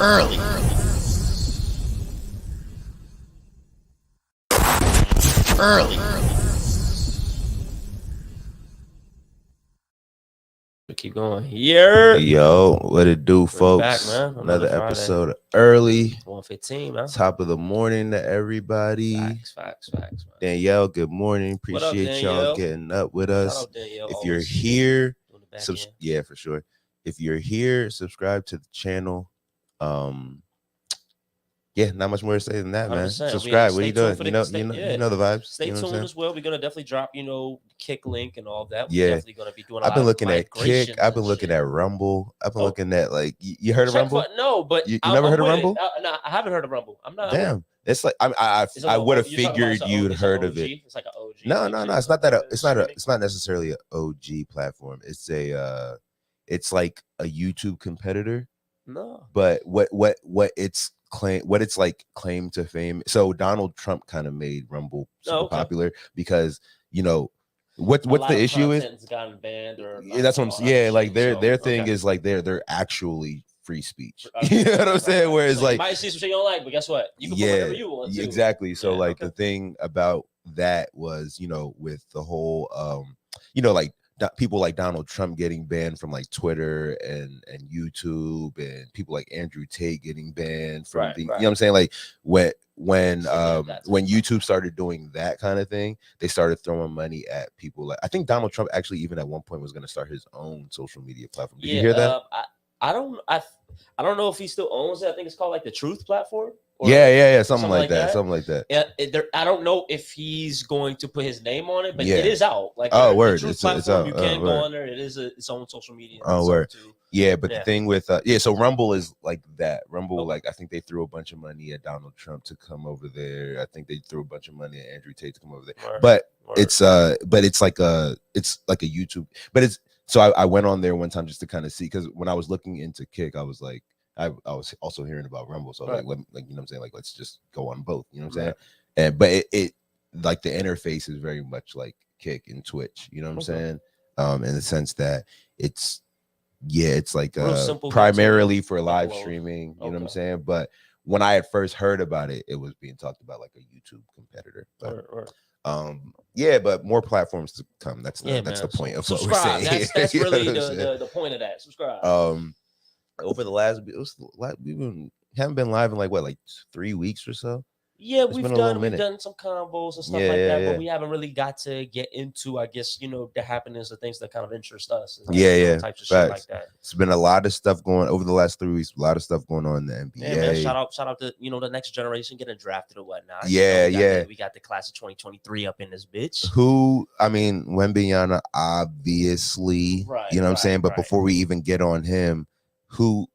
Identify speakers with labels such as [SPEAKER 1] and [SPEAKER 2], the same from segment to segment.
[SPEAKER 1] early.
[SPEAKER 2] Keep going here.
[SPEAKER 3] Yo, what it do, folks?
[SPEAKER 2] Back, man.
[SPEAKER 3] Another episode early.
[SPEAKER 2] 1:15, man.
[SPEAKER 3] Top of the morning to everybody.
[SPEAKER 2] Facts, man.
[SPEAKER 3] Danielle, good morning. Appreciate y'all getting up with us.
[SPEAKER 2] Shout out, Danielle,
[SPEAKER 3] if you're here, yeah, for sure. If you're here, subscribe to the channel. Yeah, not much more to say than that, man. Subscribe. What are you doing? You know the vibes.
[SPEAKER 2] Stay tuned as well. We're gonna definitely drop, Kick link and all that.
[SPEAKER 3] We're
[SPEAKER 2] definitely gonna be doing.
[SPEAKER 3] I've been looking at Kick. I've been looking at Rumble. I've been looking at you heard of Rumble?
[SPEAKER 2] No, but
[SPEAKER 3] you never heard of Rumble?
[SPEAKER 2] No, I haven't heard of Rumble. I'm not.
[SPEAKER 3] Damn, it's like I would have figured you'd heard of it.
[SPEAKER 2] It's like an OG.
[SPEAKER 3] No. It's not that. It's not necessarily an OG platform. It's it's like a YouTube competitor.
[SPEAKER 2] No.
[SPEAKER 3] But what it's claim to fame. So Donald Trump kind of made Rumble super popular because what's the issue is
[SPEAKER 2] gotten banned or
[SPEAKER 3] that's what I'm saying. Yeah, like their thing is like they're actually free speech. You know what I'm saying? Whereas
[SPEAKER 2] you might see some shit you don't like, but guess what? You can put whatever you want to.
[SPEAKER 3] Exactly. So the thing about that was, with the whole people like Donald Trump getting banned from Twitter and YouTube, and people like Andrew Tate getting banned from you know what I'm saying? Like when YouTube started doing that kind of thing, they started throwing money at people. I think Donald Trump actually even at one point was going to start his own social media platform. Did you hear that?
[SPEAKER 2] I don't know if he still owns it. I think it's called the Truth platform.
[SPEAKER 3] Yeah, something like that. Something like that.
[SPEAKER 2] Yeah, I don't know if he's going to put his name on it, but it is out.
[SPEAKER 3] Word,
[SPEAKER 2] it's out. You can go on there. It is its own social media.
[SPEAKER 3] Word. Yeah, but the thing with so Rumble is like that. Rumble, I think they threw a bunch of money at Donald Trump to come over there. I think they threw a bunch of money at Andrew Tate to come over there. It's like a YouTube. But it's so I went on there one time just to kind of see, because when I was looking into Kick, I was like, I was also hearing about Rumble, so you know what I'm saying, let's just go on both, you know what I'm saying? And but it the interface is very much like Kick and Twitch, you know what I'm saying? In the sense that it's like primarily for live streaming, you know what I'm saying? But when I had first heard about it, it was being talked about like a YouTube competitor. But but more platforms to come. That's the point of what we're saying.
[SPEAKER 2] That's really the point of that. Subscribe.
[SPEAKER 3] Over the last, haven't been live in like 3 weeks or so.
[SPEAKER 2] Yeah, we've done some combos and stuff like that, but we haven't really got to get into, I guess, the happenings of things that kind of interest us. And types of shit like that.
[SPEAKER 3] It's been a lot of stuff going over the last 3 weeks. A lot of stuff going on in the NBA.
[SPEAKER 2] Yeah, man, shout out to the next generation getting drafted or whatnot. We got the class of 2023 up in this bitch.
[SPEAKER 3] Wembanyama, obviously, you know what I'm saying. But before we even get on him, who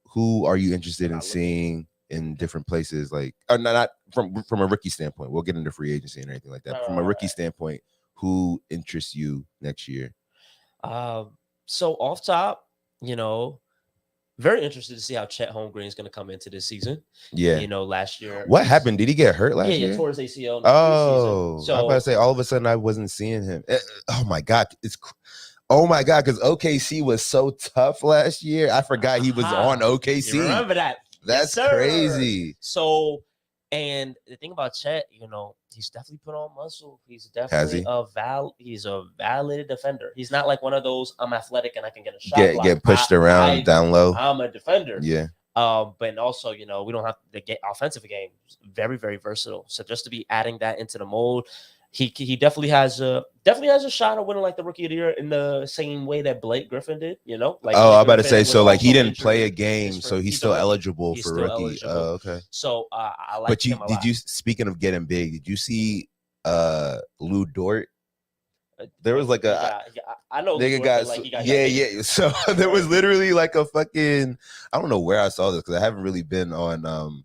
[SPEAKER 3] are you interested in seeing in different places? Not from a rookie standpoint. We'll get into free agency and anything like that. From a rookie standpoint, who interests you next year?
[SPEAKER 2] So off top, very interested to see how Chet Holmgren is going to come into this season.
[SPEAKER 3] Yeah,
[SPEAKER 2] last year.
[SPEAKER 3] What happened? Did he get hurt last year?
[SPEAKER 2] Yeah, tore his ACL.
[SPEAKER 3] So I'm about to say, all of a sudden I wasn't seeing him. Oh my god, because OKC was so tough last year. I forgot he was on OKC.
[SPEAKER 2] You remember that?
[SPEAKER 3] That's crazy.
[SPEAKER 2] So, and the thing about Chet, he's definitely put on muscle. He's definitely he's a valid defender. He's not like one of those, I'm athletic and I can get a shot.
[SPEAKER 3] Get pushed around down low.
[SPEAKER 2] I'm a defender.
[SPEAKER 3] Yeah.
[SPEAKER 2] But also, we don't have to get offensive game. Very, very versatile. So just to be adding that into the mold, he definitely has a shot of winning the rookie of the year in the same way that Blake Griffin did, I'm
[SPEAKER 3] about to say, so he didn't play a game, so he's still eligible for rookie. Oh, okay.
[SPEAKER 2] So I like.
[SPEAKER 3] But speaking of getting big, did you see Lou Dort? There was
[SPEAKER 2] I know
[SPEAKER 3] nigga got So there was literally a fucking, I don't know where I saw this because I haven't really been on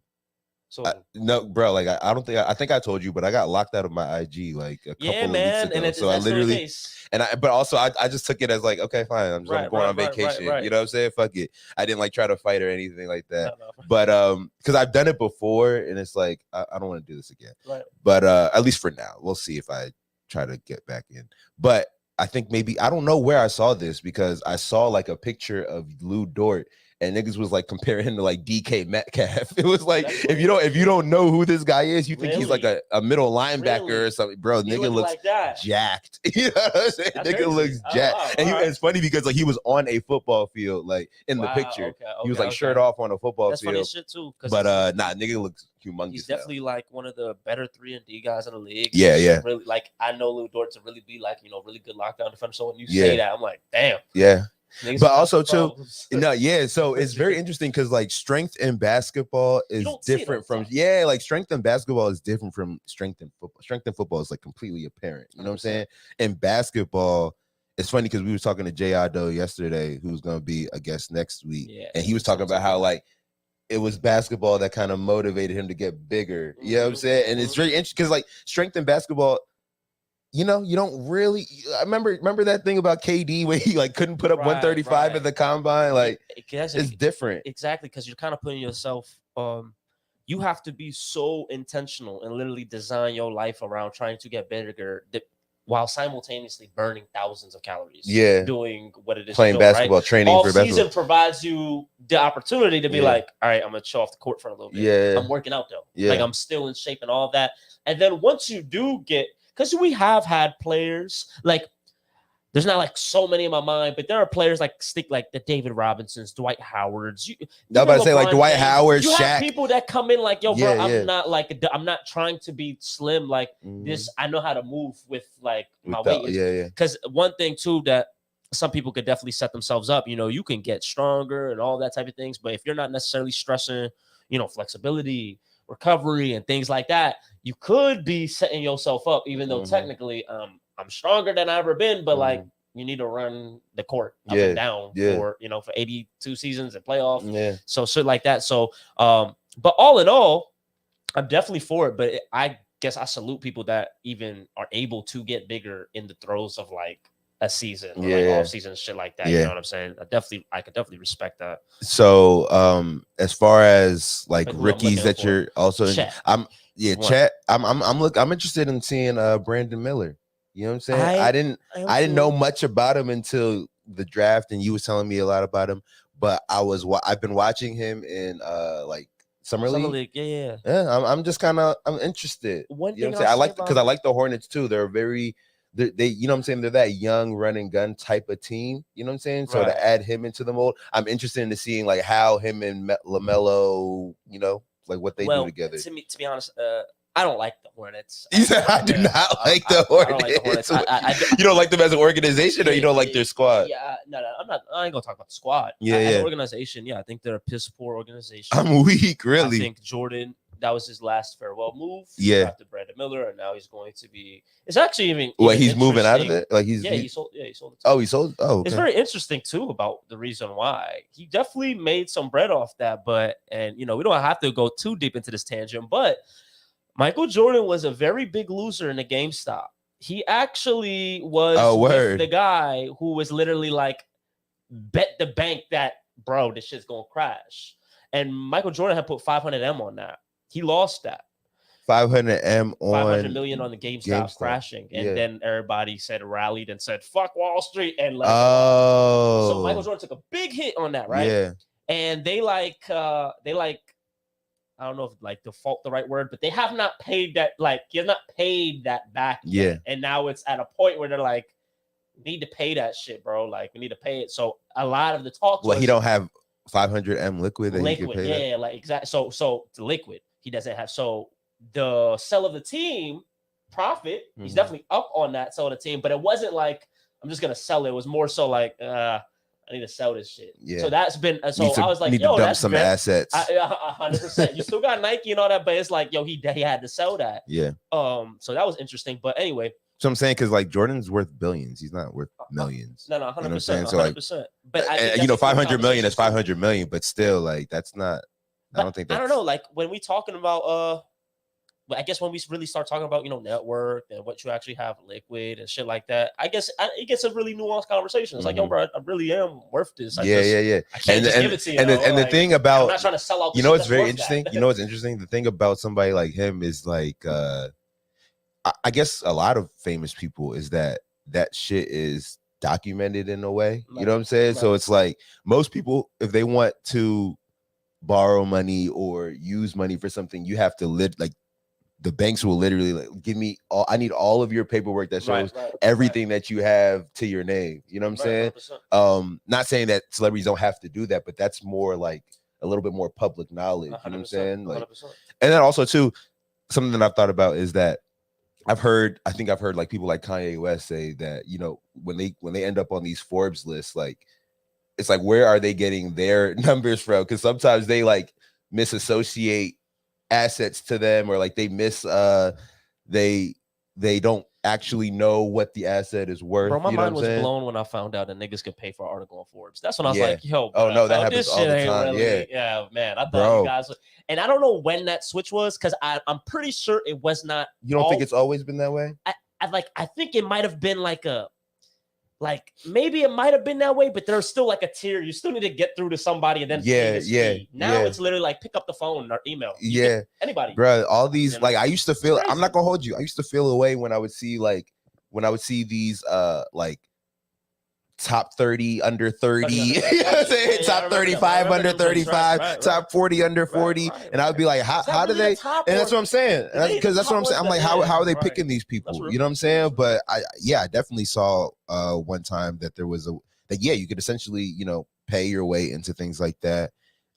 [SPEAKER 3] no, bro. I don't think I think I told you, but I got locked out of my IG a couple of weeks ago.
[SPEAKER 2] And
[SPEAKER 3] so I literally, but also I just took it as okay, fine. I'm just going on vacation. You know what I'm saying? Fuck it. I didn't try to fight or anything like that. No. But because I've done it before, and it's I don't want to do this again.
[SPEAKER 2] Right.
[SPEAKER 3] But at least for now, we'll see if I try to get back in. But I think maybe, I don't know where I saw this, because I saw a picture of Lou Dort. and niggas was like comparing him to like DK Metcalf. It was like if you don't know who this guy is, you think he's like a middle linebacker or something, bro. Nigga looks like jacked. You know what I'm saying? Nigga looks jacked, and it's funny because like he was on a football field, like in the picture. He was like shirt off on a football field.
[SPEAKER 2] Funny as shit too.
[SPEAKER 3] But nigga looks humongous.
[SPEAKER 2] He's definitely like one of the better 3-and-D guys in the league.
[SPEAKER 3] Yeah.
[SPEAKER 2] Really, like I know Lou Dort to really be like really good lockdown defender. So when you say that, I'm like, damn.
[SPEAKER 3] Yeah. But also too, so it's very interesting because like strength in basketball is different from like strength in basketball is different from strength in football. Strength in football is like completely apparent. You know what I'm saying? In basketball, it's funny because we was talking to Jay Ado yesterday, who's gonna be a guest next week, and he was talking about how like it was basketball that kind of motivated him to get bigger. You know what I'm saying? And it's very interesting because like strength in basketball, you don't really. I remember that thing about KD where he like couldn't put up 135 at the combine. Like it's different.
[SPEAKER 2] Exactly, because you're kind of putting yourself. You have to be so intentional and literally design your life around trying to get bigger, while simultaneously burning thousands of calories. Yeah, doing what it is
[SPEAKER 3] playing basketball, training for basketball.
[SPEAKER 2] Off-season provides you the opportunity to be like, all right, I'm gonna chill off the court for a little bit. Yeah, I'm working out though. Yeah, like I'm still in shape and all of that. And then once you do get, because we have had players like, there's not like so many in my mind, but there are players like the David Robinsons, Dwight Howards.
[SPEAKER 3] I was about to say like Dwight Howard,
[SPEAKER 2] you
[SPEAKER 3] Shaq.
[SPEAKER 2] Have people that come in like, yo, bro, I'm not trying to be slim like this. I know how to move with like my weight. Because one thing too that some people could definitely set themselves up. You can get stronger and all that type of things, but if you're not necessarily stressing, flexibility, recovery, and things like that, you could be setting yourself up. Even though technically, I'm stronger than I've ever been, but like you need to run the court up and down for 82 seasons and playoff. Yeah. So shit like that. So but all in all, I'm definitely for it. But I guess I salute people that even are able to get bigger in the throes of like a season or like off season shit like that. You know what I'm saying? I could definitely respect that.
[SPEAKER 3] So as far as like rookies that you're also
[SPEAKER 2] Chet.
[SPEAKER 3] I'm interested in seeing Brandon Miller. You know what I'm saying? I didn't know much about him until the draft, and you was telling me a lot about him. But I've been watching him in like summer league. Yeah. I'm just I'm interested.
[SPEAKER 2] One
[SPEAKER 3] you know
[SPEAKER 2] thing
[SPEAKER 3] what I'm saying? Because I like the Hornets too. They're they you know what I'm saying? They're that young run and gun type of team. You know what I'm saying? So to add him into the mold, I'm interested in seeing like how him and LaMelo, like what they do together.
[SPEAKER 2] To be honest, I don't like the Hornets.
[SPEAKER 3] You said I do not like the Hornets. I don't like the Hornets. You don't like them as an organization, or you don't like their squad?
[SPEAKER 2] Yeah, no, I'm not. I ain't gonna talk about the squad. As an organization, I think they're a piss poor organization.
[SPEAKER 3] I'm weak, really.
[SPEAKER 2] I think Jordan, that was his last farewell move.
[SPEAKER 3] Yeah,
[SPEAKER 2] after Brandon Miller, and now he's going to be. It's actually even.
[SPEAKER 3] He's moving out of it. Like he
[SPEAKER 2] sold. Yeah, he sold it.
[SPEAKER 3] Oh, he sold. Oh, okay.
[SPEAKER 2] It's very interesting too about the reason why he definitely made some bread off that, and we don't have to go too deep into this tangent, but. Michael Jordan was a very big loser in the GameStop. He actually was the guy who was literally like, bet the bank that, bro, this shit's going to crash. And Michael Jordan had put 500M on that. He lost that.
[SPEAKER 3] 500M on
[SPEAKER 2] 500 million on the GameStop crashing. And then everybody rallied and said, fuck Wall Street. And so Michael Jordan took a big hit on that, right? Yeah. And they I don't know if like default the right word, but they have not paid that. Like, you have not paid that back. Yet. And now it's at a point where they're like, we need to pay that shit, bro. Like, we need to pay it. So a lot of the talk.
[SPEAKER 3] Well, he don't have 500M liquid that he can pay.
[SPEAKER 2] Yeah, like exactly. So the liquid he doesn't have. So the sell of the team profit, he's definitely up on that sell of the team. But it wasn't like I'm just gonna sell it. It was more so like I need to sell this shit. Yeah. So that's been I was like, yo,
[SPEAKER 3] that's some assets.
[SPEAKER 2] 100%. You still got Nike and all that, but it's like, yo, he had to sell that.
[SPEAKER 3] Yeah.
[SPEAKER 2] So that was interesting. But anyway.
[SPEAKER 3] So I'm saying because like Jordan's worth billions, he's not worth millions.
[SPEAKER 2] No, 100%. So 100%. But
[SPEAKER 3] 500 million is 500 million, but still, like that's not. I don't think.
[SPEAKER 2] I don't know. Like when we talking about I guess when we really start talking about, net worth and what you actually have liquid and shit like that, I guess it gets a really nuanced conversation. It's like, yo, bro, I really am worth this.
[SPEAKER 3] Yeah.
[SPEAKER 2] I can't just give it to you.
[SPEAKER 3] And the thing about,
[SPEAKER 2] I'm not trying to sell out.
[SPEAKER 3] It's very interesting. What's interesting? The thing about somebody like him is like, I guess a lot of famous people is that shit is documented in a way. You know what I'm saying? So it's like most people, if they want to borrow money or use money for something, you have to like the banks will literally like, give me all. I need all of your paperwork that shows everything that you have to your name. You know what I'm saying? 100%. Not saying that celebrities don't have to do that, but that's more like a little bit more public knowledge. You know what I'm saying? Like, 100%. And then also too, something that I've thought about is that I think I've heard like people like Kanye West say that, you know, when they end up on these Forbes lists, like it's like, where are they getting their numbers from? Because sometimes they like misassociate assets to them, or like they they don't actually know what the asset is worth.
[SPEAKER 2] Bro, my
[SPEAKER 3] you know
[SPEAKER 2] mind was
[SPEAKER 3] saying?
[SPEAKER 2] blown when I found out that niggas could pay for an article on Forbes. That's when I was like, yo,
[SPEAKER 3] bro, oh no, that happens
[SPEAKER 2] this
[SPEAKER 3] all
[SPEAKER 2] shit
[SPEAKER 3] the
[SPEAKER 2] ain't
[SPEAKER 3] time.
[SPEAKER 2] Really, yeah, man. I thought you guys, and I don't know when that switch was, because I'm pretty sure it was not.
[SPEAKER 3] You don't think it's always been that way?
[SPEAKER 2] I think it might have been maybe it might have been that way, but there's still like a tier. You still need to get through to somebody and then pay this fee. Now it's literally like pick up the phone or email. Anybody.
[SPEAKER 3] Bro, all these like I used to feel, I'm not gonna hold you. I used to feel away when I would see these like top 30 under 30, you know what I'm saying? Top 35 under 35, top 40 under 40. And I would be like, how do they? And that's what I'm saying. Because that's what I'm saying. I'm like, how are they picking these people? You know what I'm saying? But I definitely saw one time that there was you could essentially, you know, pay your way into things like that.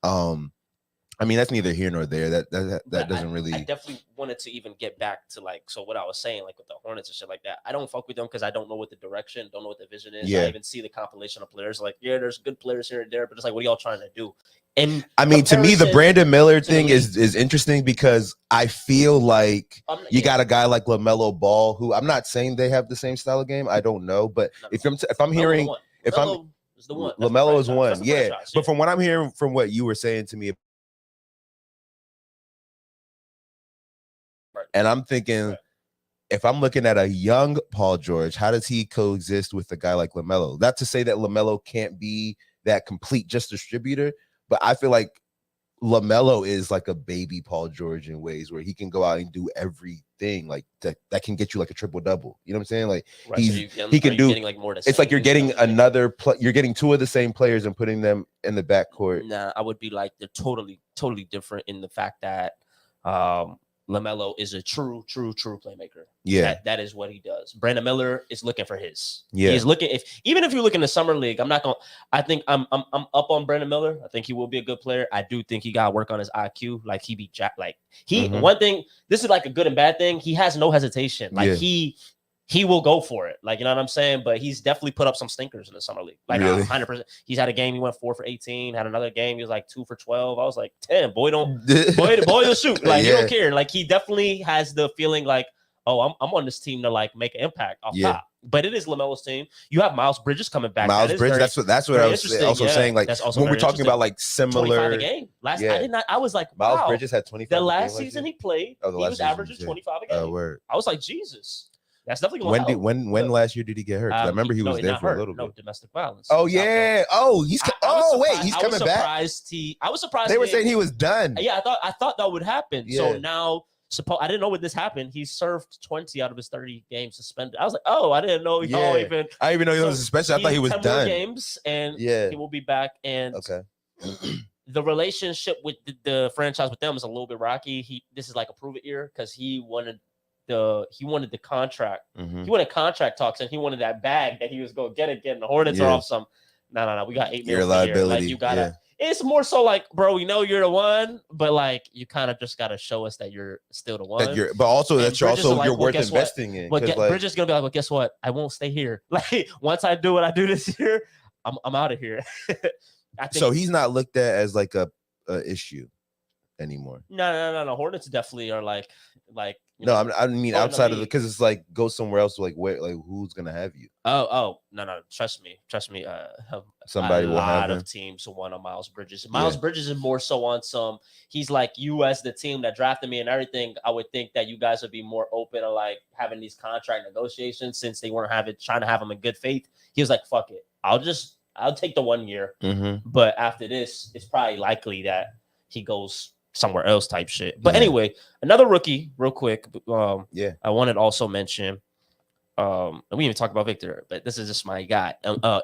[SPEAKER 3] I mean, that's neither here nor there. That doesn't really.
[SPEAKER 2] I definitely wanted to even get back to like, so what I was saying, like with the Hornets and shit like that. I don't fuck with them because I don't know what the direction, don't know what the vision is. I even see the compilation of players. Like, there's good players here and there, but it's like, what are y'all trying to do? And
[SPEAKER 3] I mean, to me, the Brandon Miller thing is interesting because I feel like you got a guy like LaMelo Ball, who I'm not saying they have the same style of game. I don't know, but if I'm hearing, LaMelo is one, But from what I'm hearing, from what you were saying to me. And I'm thinking, if I'm looking at a young Paul George, how does he coexist with a guy like LaMelo? Not to say that LaMelo can't be that complete just distributor, but I feel like LaMelo is like a baby Paul George in ways where he can go out and do everything like that can get you like a triple double. You know what I'm saying? Like he can do. Like more it's like you're getting you're getting two of the same players and putting them in the backcourt.
[SPEAKER 2] Nah, I would be like they're totally different in the fact that LaMelo is a true playmaker.
[SPEAKER 3] Yeah,
[SPEAKER 2] that is what he does. Brandon Miller is looking for his. Yeah, he's looking. Even if you look in the summer league, I'm not gonna. I think I'm up on Brandon Miller. I think he will be a good player. I do think he got to work on his IQ. Like he be like he. One thing. This is like a good and bad thing. He has no hesitation. Like he will go for it. Like, you know what I'm saying? But he's definitely put up some stinkers in the summer league. Like 100%. He's had a game. He went 4 for 18. Had another game. He was like 2 for 12. I was like, damn, boy, don't shoot. Like, you don't care. Like, he definitely has the feeling like, oh, I'm on this team to like make an impact off top. But it is LaMelo's team. You have Miles Bridges coming back.
[SPEAKER 3] Miles Bridges. That's what I was also saying. Like when we're talking about like similar
[SPEAKER 2] 25 a game. I was like, wow.
[SPEAKER 3] Miles Bridges had 25.
[SPEAKER 2] The last season he played, he was averaging 25 a game. I was like, Jesus. That's definitely going to help.
[SPEAKER 3] When last year did he get hurt? I remember he was there for a little bit.
[SPEAKER 2] No, domestic violence.
[SPEAKER 3] Oh yeah. Oh, he's he's coming back.
[SPEAKER 2] I was surprised.
[SPEAKER 3] They were saying he was done.
[SPEAKER 2] Yeah, I thought that would happen. Yeah. So now, I didn't know when this happened. He served 20 out of his 30 games suspended. I was like, oh, I didn't know. I didn't even know he was suspended. I thought he was 10 done. Games and he will be back. And the relationship with the franchise with them is a little bit rocky. This is like a prove it year because he wanted the contract. He wanted contract talks and he wanted that bag that he was going to get again. The Hornets are off some. No. We got $8 million.
[SPEAKER 3] Liability.
[SPEAKER 2] Like you gotta. It's more so like, bro, we know you're the one, but like you kind of just gotta show us that you're still the one.
[SPEAKER 3] But also that you're worth investing in.
[SPEAKER 2] But Bridges is gonna be like, well, guess what? I won't stay here. Like once I do what I do this year, I'm out of here. I think,
[SPEAKER 3] so he's not looked at as like a issue anymore.
[SPEAKER 2] No. Hornets definitely are like.
[SPEAKER 3] No, I mean outside of because it's like go somewhere else. Like where, like who's gonna have you?
[SPEAKER 2] Oh, no. Trust me.
[SPEAKER 3] Somebody will have
[SPEAKER 2] a lot of teams who want on Miles Bridges. Miles Bridges is more so on some. He's like you as the team that drafted me and everything. I would think that you guys would be more open to like having these contract negotiations since they weren't trying to have him in good faith. He was like, fuck it. I'll take the 1 year. But after this, it's probably likely that he goes somewhere else type shit. But anyway, another rookie real quick. I wanted to also mention and we even talked about Victor, but this is just my guy,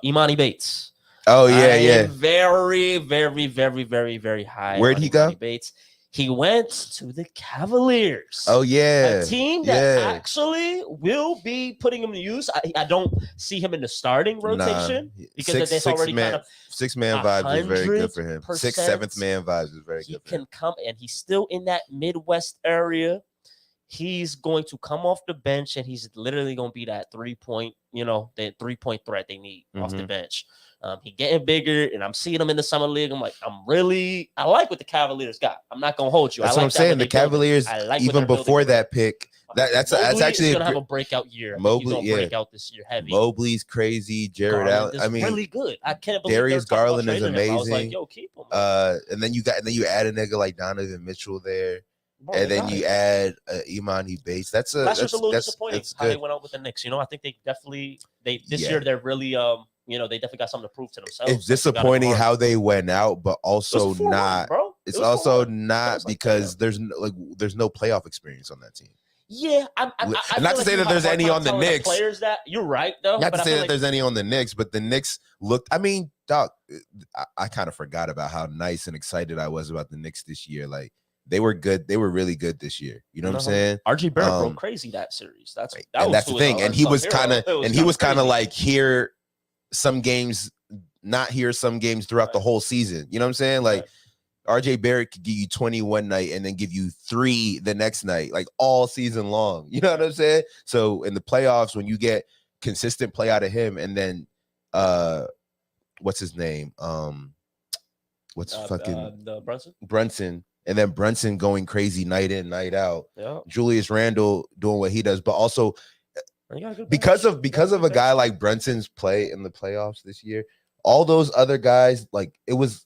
[SPEAKER 2] Imani Bates.
[SPEAKER 3] Oh yeah.
[SPEAKER 2] Very, very, very, very, very high.
[SPEAKER 3] Where'd he go?
[SPEAKER 2] Bates. He went to the Cavaliers.
[SPEAKER 3] Oh yeah,
[SPEAKER 2] a team that actually will be putting him to use. I don't see him in the starting rotation because that's already kind of
[SPEAKER 3] 6-man vibes is very good for him. 6th, 7th man vibes is very good.
[SPEAKER 2] He can come, and he's still in that Midwest area. He's going to come off the bench, and he's literally going to be that 3-point, that 3-point threat they need off the bench. He getting bigger, and I'm seeing him in the summer league. I'm like, I like what the Cavaliers got. I'm not gonna hold you.
[SPEAKER 3] That's what I'm saying. The Cavaliers, even before that pick, that's actually
[SPEAKER 2] gonna have a breakout year. Mobley, he's gonna break out this year heavy.
[SPEAKER 3] Mobley's crazy. Jared Allen, I mean,
[SPEAKER 2] really good. I can't believe
[SPEAKER 3] Darius Garland is amazing. I was
[SPEAKER 2] like, yo, keep him.
[SPEAKER 3] And then you add a nigga like Donovan Mitchell there. Bro, and then you add Imani Bates. That's a little
[SPEAKER 2] disappointing how they went out with the Knicks. I think they definitely this year they're really they definitely got something to prove to themselves.
[SPEAKER 3] It's disappointing how they went out, but also not. It's also not because there's no playoff experience on that team.
[SPEAKER 2] Yeah, I
[SPEAKER 3] not to say that there's any on the Knicks.
[SPEAKER 2] Players that you're right though.
[SPEAKER 3] Not to say that there's any on the Knicks, but the Knicks looked. I mean, dog, I kind of forgot about how nice and excited I was about the Knicks this year. Like they were good. They were really good this year. You know what I'm saying?
[SPEAKER 2] RJ Barrett broke crazy that series. That's
[SPEAKER 3] the thing. And he was kind of like here some games, not here some games throughout the whole season. You know what I'm saying? Like RJ Barrett could give you 20 one night and then give you 3 the next night, like all season long. You know what I'm saying? So in the playoffs, when you get consistent play out of him, and then what's his name? Brunson. And then Brunson going crazy night in, night out. Yeah. Julius Randle doing what he does, but also because of a guy like Brunson's play in the playoffs this year, all those other guys, like it was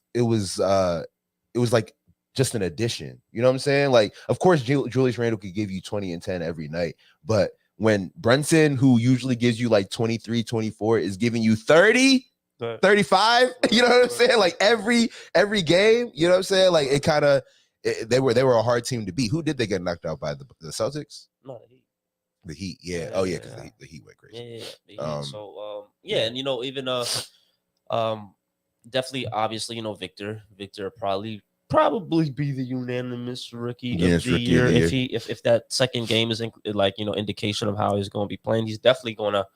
[SPEAKER 3] like just an addition. You know what I'm saying? Like, of course, Julius Randle could give you 20 and 10 every night, but when Brunson, who usually gives you like 23, 24, is giving you 30, 35, you know what I'm saying? Like every game, you know what I'm saying? Like it kind of they were a hard team to beat. Who did they get knocked out by? The Celtics?
[SPEAKER 2] No, the Heat.
[SPEAKER 3] The Heat, yeah. Oh yeah, because the Heat went crazy.
[SPEAKER 2] Yeah. So and even definitely, obviously, Victor probably be the unanimous rookie of the year if that second game is like indication of how he's going to be playing. He's definitely going to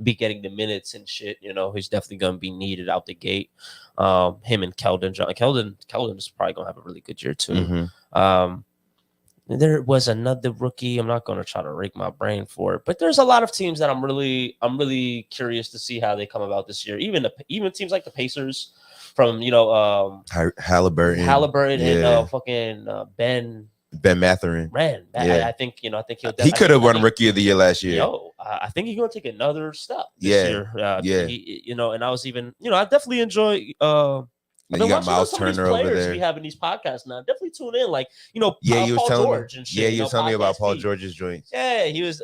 [SPEAKER 2] be getting the minutes and shit. He's definitely going to be needed out the gate. Him and Keldon is probably going to have a really good year too. Mm-hmm. There was another rookie. I'm not going to try to rake my brain for it, but there's a lot of teams that I'm really curious to see how they come about this year. Even teams like the Pacers, from
[SPEAKER 3] Halliburton,
[SPEAKER 2] and fucking Ben
[SPEAKER 3] Mathurin.
[SPEAKER 2] I think
[SPEAKER 3] he could have won Rookie of the Year last year.
[SPEAKER 2] I think he's going to take another step this year. And I was even I definitely enjoy.
[SPEAKER 3] You got Miles Turner over there.
[SPEAKER 2] We have in these podcasts now. Definitely tune in, like
[SPEAKER 3] he was
[SPEAKER 2] Paul
[SPEAKER 3] telling
[SPEAKER 2] George and shit.
[SPEAKER 3] He was telling me about Paul George's joints.
[SPEAKER 2] Yeah, he was.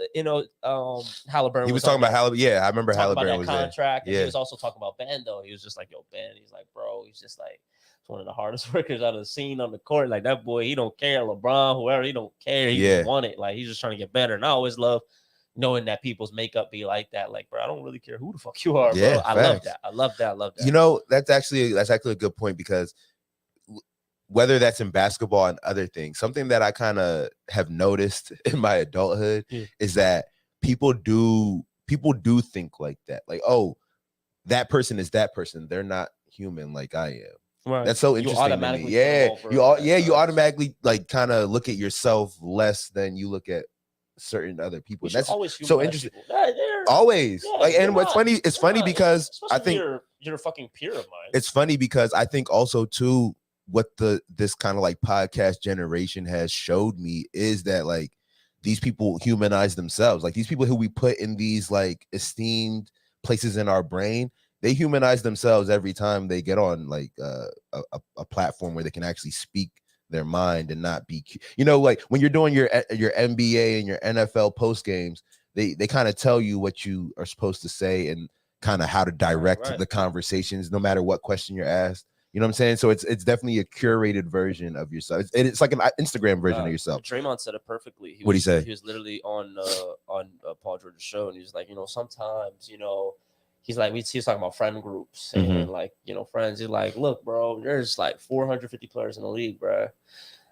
[SPEAKER 2] Halliburton.
[SPEAKER 3] He was talking about Halliburton. Yeah, I remember Halliburton was
[SPEAKER 2] contract.
[SPEAKER 3] there.
[SPEAKER 2] He was also talking about Ben though. He was just like, "Yo, Ben." He's like, "Bro, he's just like one of the hardest workers out of the scene on the court. Like that boy, he don't care. LeBron, whoever, he don't care. He just want it. Like he's just trying to get better." And I always love knowing that people's makeup be like that. Like, bro, I don't really care who the fuck you are, bro. I love that. I love that.
[SPEAKER 3] That's actually a good point, because whether that's in basketball and other things, something that I kind of have noticed in my adulthood is that people do think like that. Like, oh, that person is that person. They're not human like I am. Right. That's so interesting to me. You automatically like kind of look at yourself less than you look at certain other people. That's so interesting. Always. And what's funny, it's funny because I think
[SPEAKER 2] you're a fucking peer of mine.
[SPEAKER 3] It's funny because I think also too, what this kind of like podcast generation has showed me is that like these people humanize themselves. Like these people who we put in these like esteemed places in our brain, they humanize themselves every time they get on like a platform where they can actually speak their mind and not be, like when you're doing your NBA and your NFL post games, they kind of tell you what you are supposed to say and kind of how to direct the conversations, no matter what question you're asked. You know what I'm saying? So it's definitely a curated version of yourself. It's like an Instagram version of yourself.
[SPEAKER 2] Draymond said it perfectly.
[SPEAKER 3] What'd he say?
[SPEAKER 2] He was literally on Paul George's show, and he was like, sometimes, he's like, he was talking about friend groups and like, friends. He's like, look, bro, there's like 450 players in the league, bro.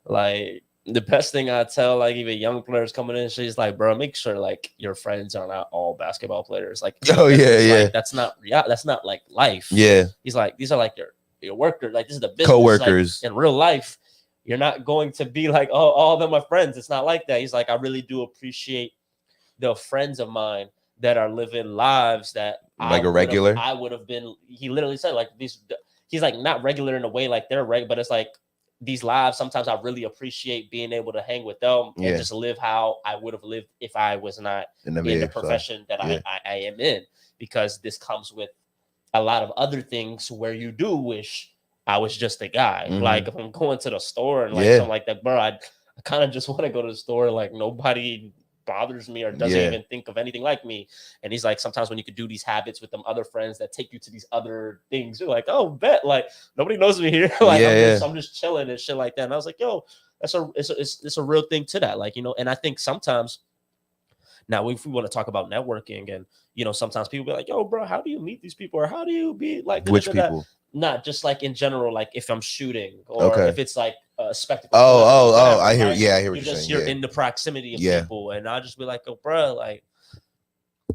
[SPEAKER 2] Like, the best thing I tell, like, even young players coming in, she's like, bro, make sure like your friends are not all basketball players. Like,
[SPEAKER 3] yeah.
[SPEAKER 2] That's not like life.
[SPEAKER 3] Yeah.
[SPEAKER 2] He's like, these are like your workers. Like, this is the business.
[SPEAKER 3] Co-workers.
[SPEAKER 2] Like, in real life, you're not going to be like, oh, all of them are friends. It's not like that. He's like, I really do appreciate the friends of mine that are living lives that
[SPEAKER 3] like a regular.
[SPEAKER 2] I would have been. He literally said like these. He's like not regular in a way like they're regular, but it's like these lives. Sometimes I really appreciate being able to hang with them and just live how I would have lived if I was not in the profession that I am in, because this comes with a lot of other things where you do wish I was just a guy. Like if I'm going to the store and like something like that, bro, I kind of just want to go to the store. Like nobody bothers me or doesn't even think of anything like me. And he's like, sometimes when you could do these habits with them other friends that take you to these other things, you're like, oh, bet, like nobody knows me here. Like I'm just chilling and shit like that. And I was like, yo, it's a real thing to that. Like, and I think sometimes now if we want to talk about networking and, sometimes people be like, yo, bro, how do you meet these people? Or how do you be like,
[SPEAKER 3] which people?
[SPEAKER 2] Not just like in general, like if I'm shooting or if it's like a spectacle.
[SPEAKER 3] Whatever, I hear. Right? Yeah, I hear what you're saying.
[SPEAKER 2] You're in the proximity of people, and I'll just be like, "Oh, bro, like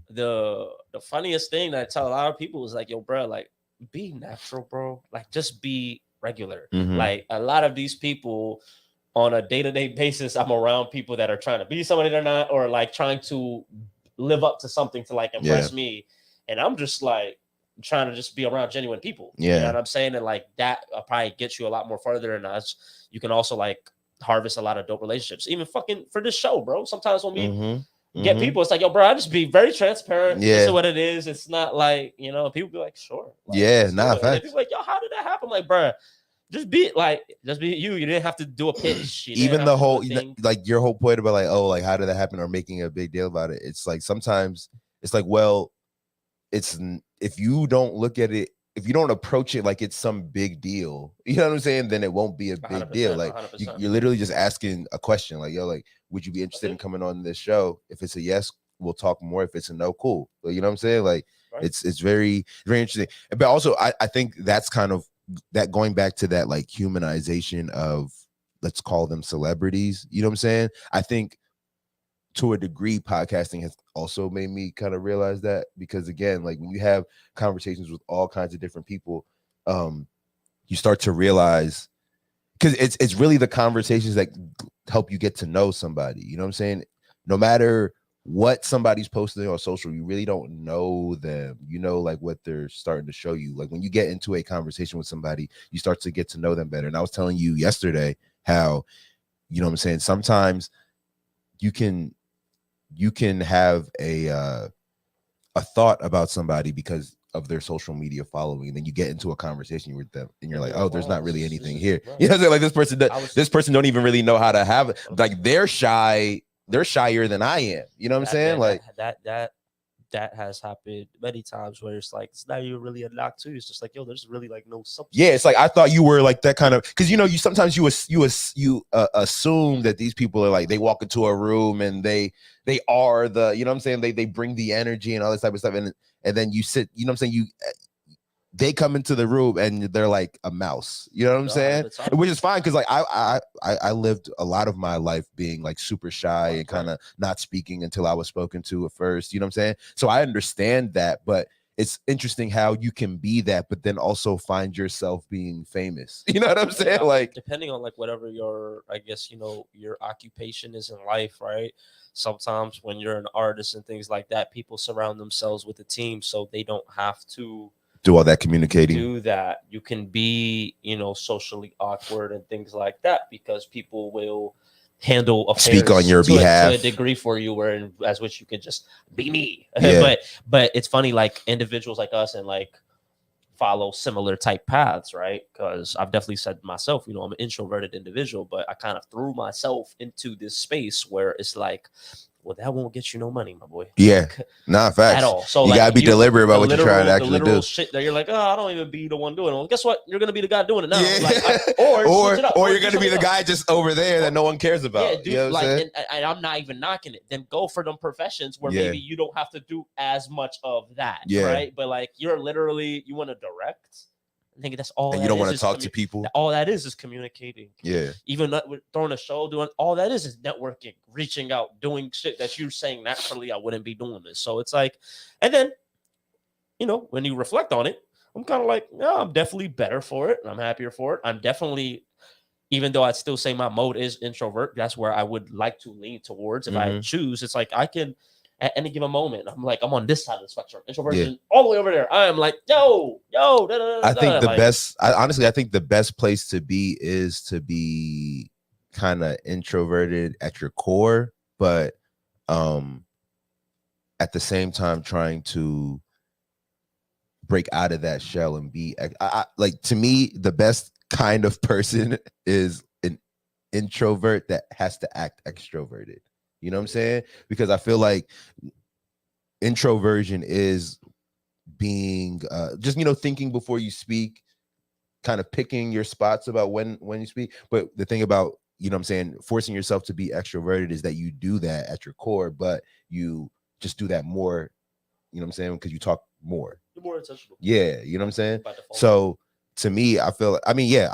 [SPEAKER 2] the funniest thing that I tell a lot of people is like, yo, bro, like be natural, bro. Like just be regular. Like a lot of these people on a day-to-day basis, I'm around people that are trying to be somebody they're not, or like trying to live up to something to like impress me, and I'm just like trying to just be around genuine people. You know what I'm saying? And like that probably gets you a lot more further. And you can also like harvest a lot of dope relationships, even fucking for this show, bro. Sometimes when we get people, it's like, yo, bro, I just be very transparent. This is what it is. It's not like, people be like, sure. Like,
[SPEAKER 3] facts.
[SPEAKER 2] People like, yo, how did that happen? Like, bro, just be you. You didn't have to do a pitch.
[SPEAKER 3] Even the whole, like your whole point about like, oh, like how did that happen, or making a big deal about it. It's like, sometimes it's like, well, it's, if you don't look at it, if you don't approach it like it's some big deal, you know what I'm saying, then it won't be a big deal. Like you're literally just asking a question, like, yo, like, would you be interested in coming on this show? If it's a yes, we'll talk more. If it's a no, cool. But you know what I'm saying? Like it's very, very interesting. But also I think that's kind of that, going back to that like humanization of, let's call them celebrities, you know what I'm saying? I think to a degree, podcasting has also made me kind of realize that, because again, like when you have conversations with all kinds of different people, you start to realize, because it's really the conversations that help you get to know somebody. You know what I'm saying? No matter what somebody's posting on social, you really don't know them. Like what they're starting to show you. Like when you get into a conversation with somebody, you start to get to know them better. And I was telling you yesterday how, you know what I'm saying, sometimes you can have a thought about somebody because of their social media following, and then you get into a conversation with them and you're like, oh, there's not really anything here. You know what I'm saying? Like this person don't even really know how to have it. Like they're shyer than I am. You know what I'm saying? Like
[SPEAKER 2] that has happened many times where it's like, it's not even really a knock to you. It's just like, yo, there's really like no substance.
[SPEAKER 3] Yeah, it's like, I thought you were like that kind of, because you sometimes you assume that these people are like, they walk into a room and they are the, you know what I'm saying, they bring the energy and all this type of stuff, and then you sit, you know what I'm saying, they come into the room and they're like a mouse, you know what I'm saying? Which is fine, because like I lived a lot of my life being like super shy and kind of not speaking until I was spoken to at first, you know what I'm saying? So I understand that, but it's interesting how you can be that, but then also find yourself being famous. You know what I'm saying? Like
[SPEAKER 2] depending on like whatever your, I guess, your occupation is in life, right? Sometimes when you're an artist and things like that, people surround themselves with a team so they don't have to
[SPEAKER 3] do all that communicating.
[SPEAKER 2] Do that. You can be, socially awkward and things like that, because people will handle affairs,
[SPEAKER 3] speak on your behalf
[SPEAKER 2] to a degree for you, where as which you can just be me. Yeah. But it's funny, like individuals like us and like follow similar type paths, right? Because I've definitely said myself, I'm an introverted individual, but I kind of threw myself into this space where it's like, well, that won't get you no money, my boy.
[SPEAKER 3] Yeah, nah, facts.
[SPEAKER 2] At all. So
[SPEAKER 3] you
[SPEAKER 2] like,
[SPEAKER 3] gotta be deliberate about what you're trying to actually do.
[SPEAKER 2] Shit that you're like, oh, I don't even be the one doing it. Well, guess what? You're gonna be the guy doing it now.
[SPEAKER 3] Yeah.
[SPEAKER 2] Like,
[SPEAKER 3] or you're gonna be the guy just over there that no one cares about.
[SPEAKER 2] Yeah, dude.
[SPEAKER 3] You know what I'm saying?
[SPEAKER 2] And I'm not even knocking it. Then go for them professions where maybe you don't have to do as much of that, right? But like, you're literally, you want to direct. I think that's all.
[SPEAKER 3] And you don't want to talk to people.
[SPEAKER 2] All that is communicating.
[SPEAKER 3] Yeah.
[SPEAKER 2] Even with throwing a show, doing all that is networking, reaching out, doing shit that you're saying naturally I wouldn't be doing this. So it's like, and then, you know, when you reflect on it, I'm kind of like, yeah, I'm definitely better for it. And I'm happier for it. I'm definitely, even though I'd still say my mode is introvert, that's where I would like to lean towards if I choose. It's like I can. At any given moment, I'm like, I'm on this side of the spectrum. Introversion all the way over there. I am like, yo.
[SPEAKER 3] I think the best, honestly, I think the best place to be is to be kind of introverted at your core, but at the same time trying to break out of that shell and be like, to me, the best kind of person is an introvert that has to act extroverted. You know what I'm saying? Because I feel like introversion is being just, you know, thinking before you speak, kind of picking your spots about when you speak. But the thing about, you know what I'm saying, forcing yourself to be extroverted is that you do that at your core, but you just do that more, you know what I'm saying, because you talk more.
[SPEAKER 2] You're more intentional.
[SPEAKER 3] Yeah, you know what I'm saying? So to me, I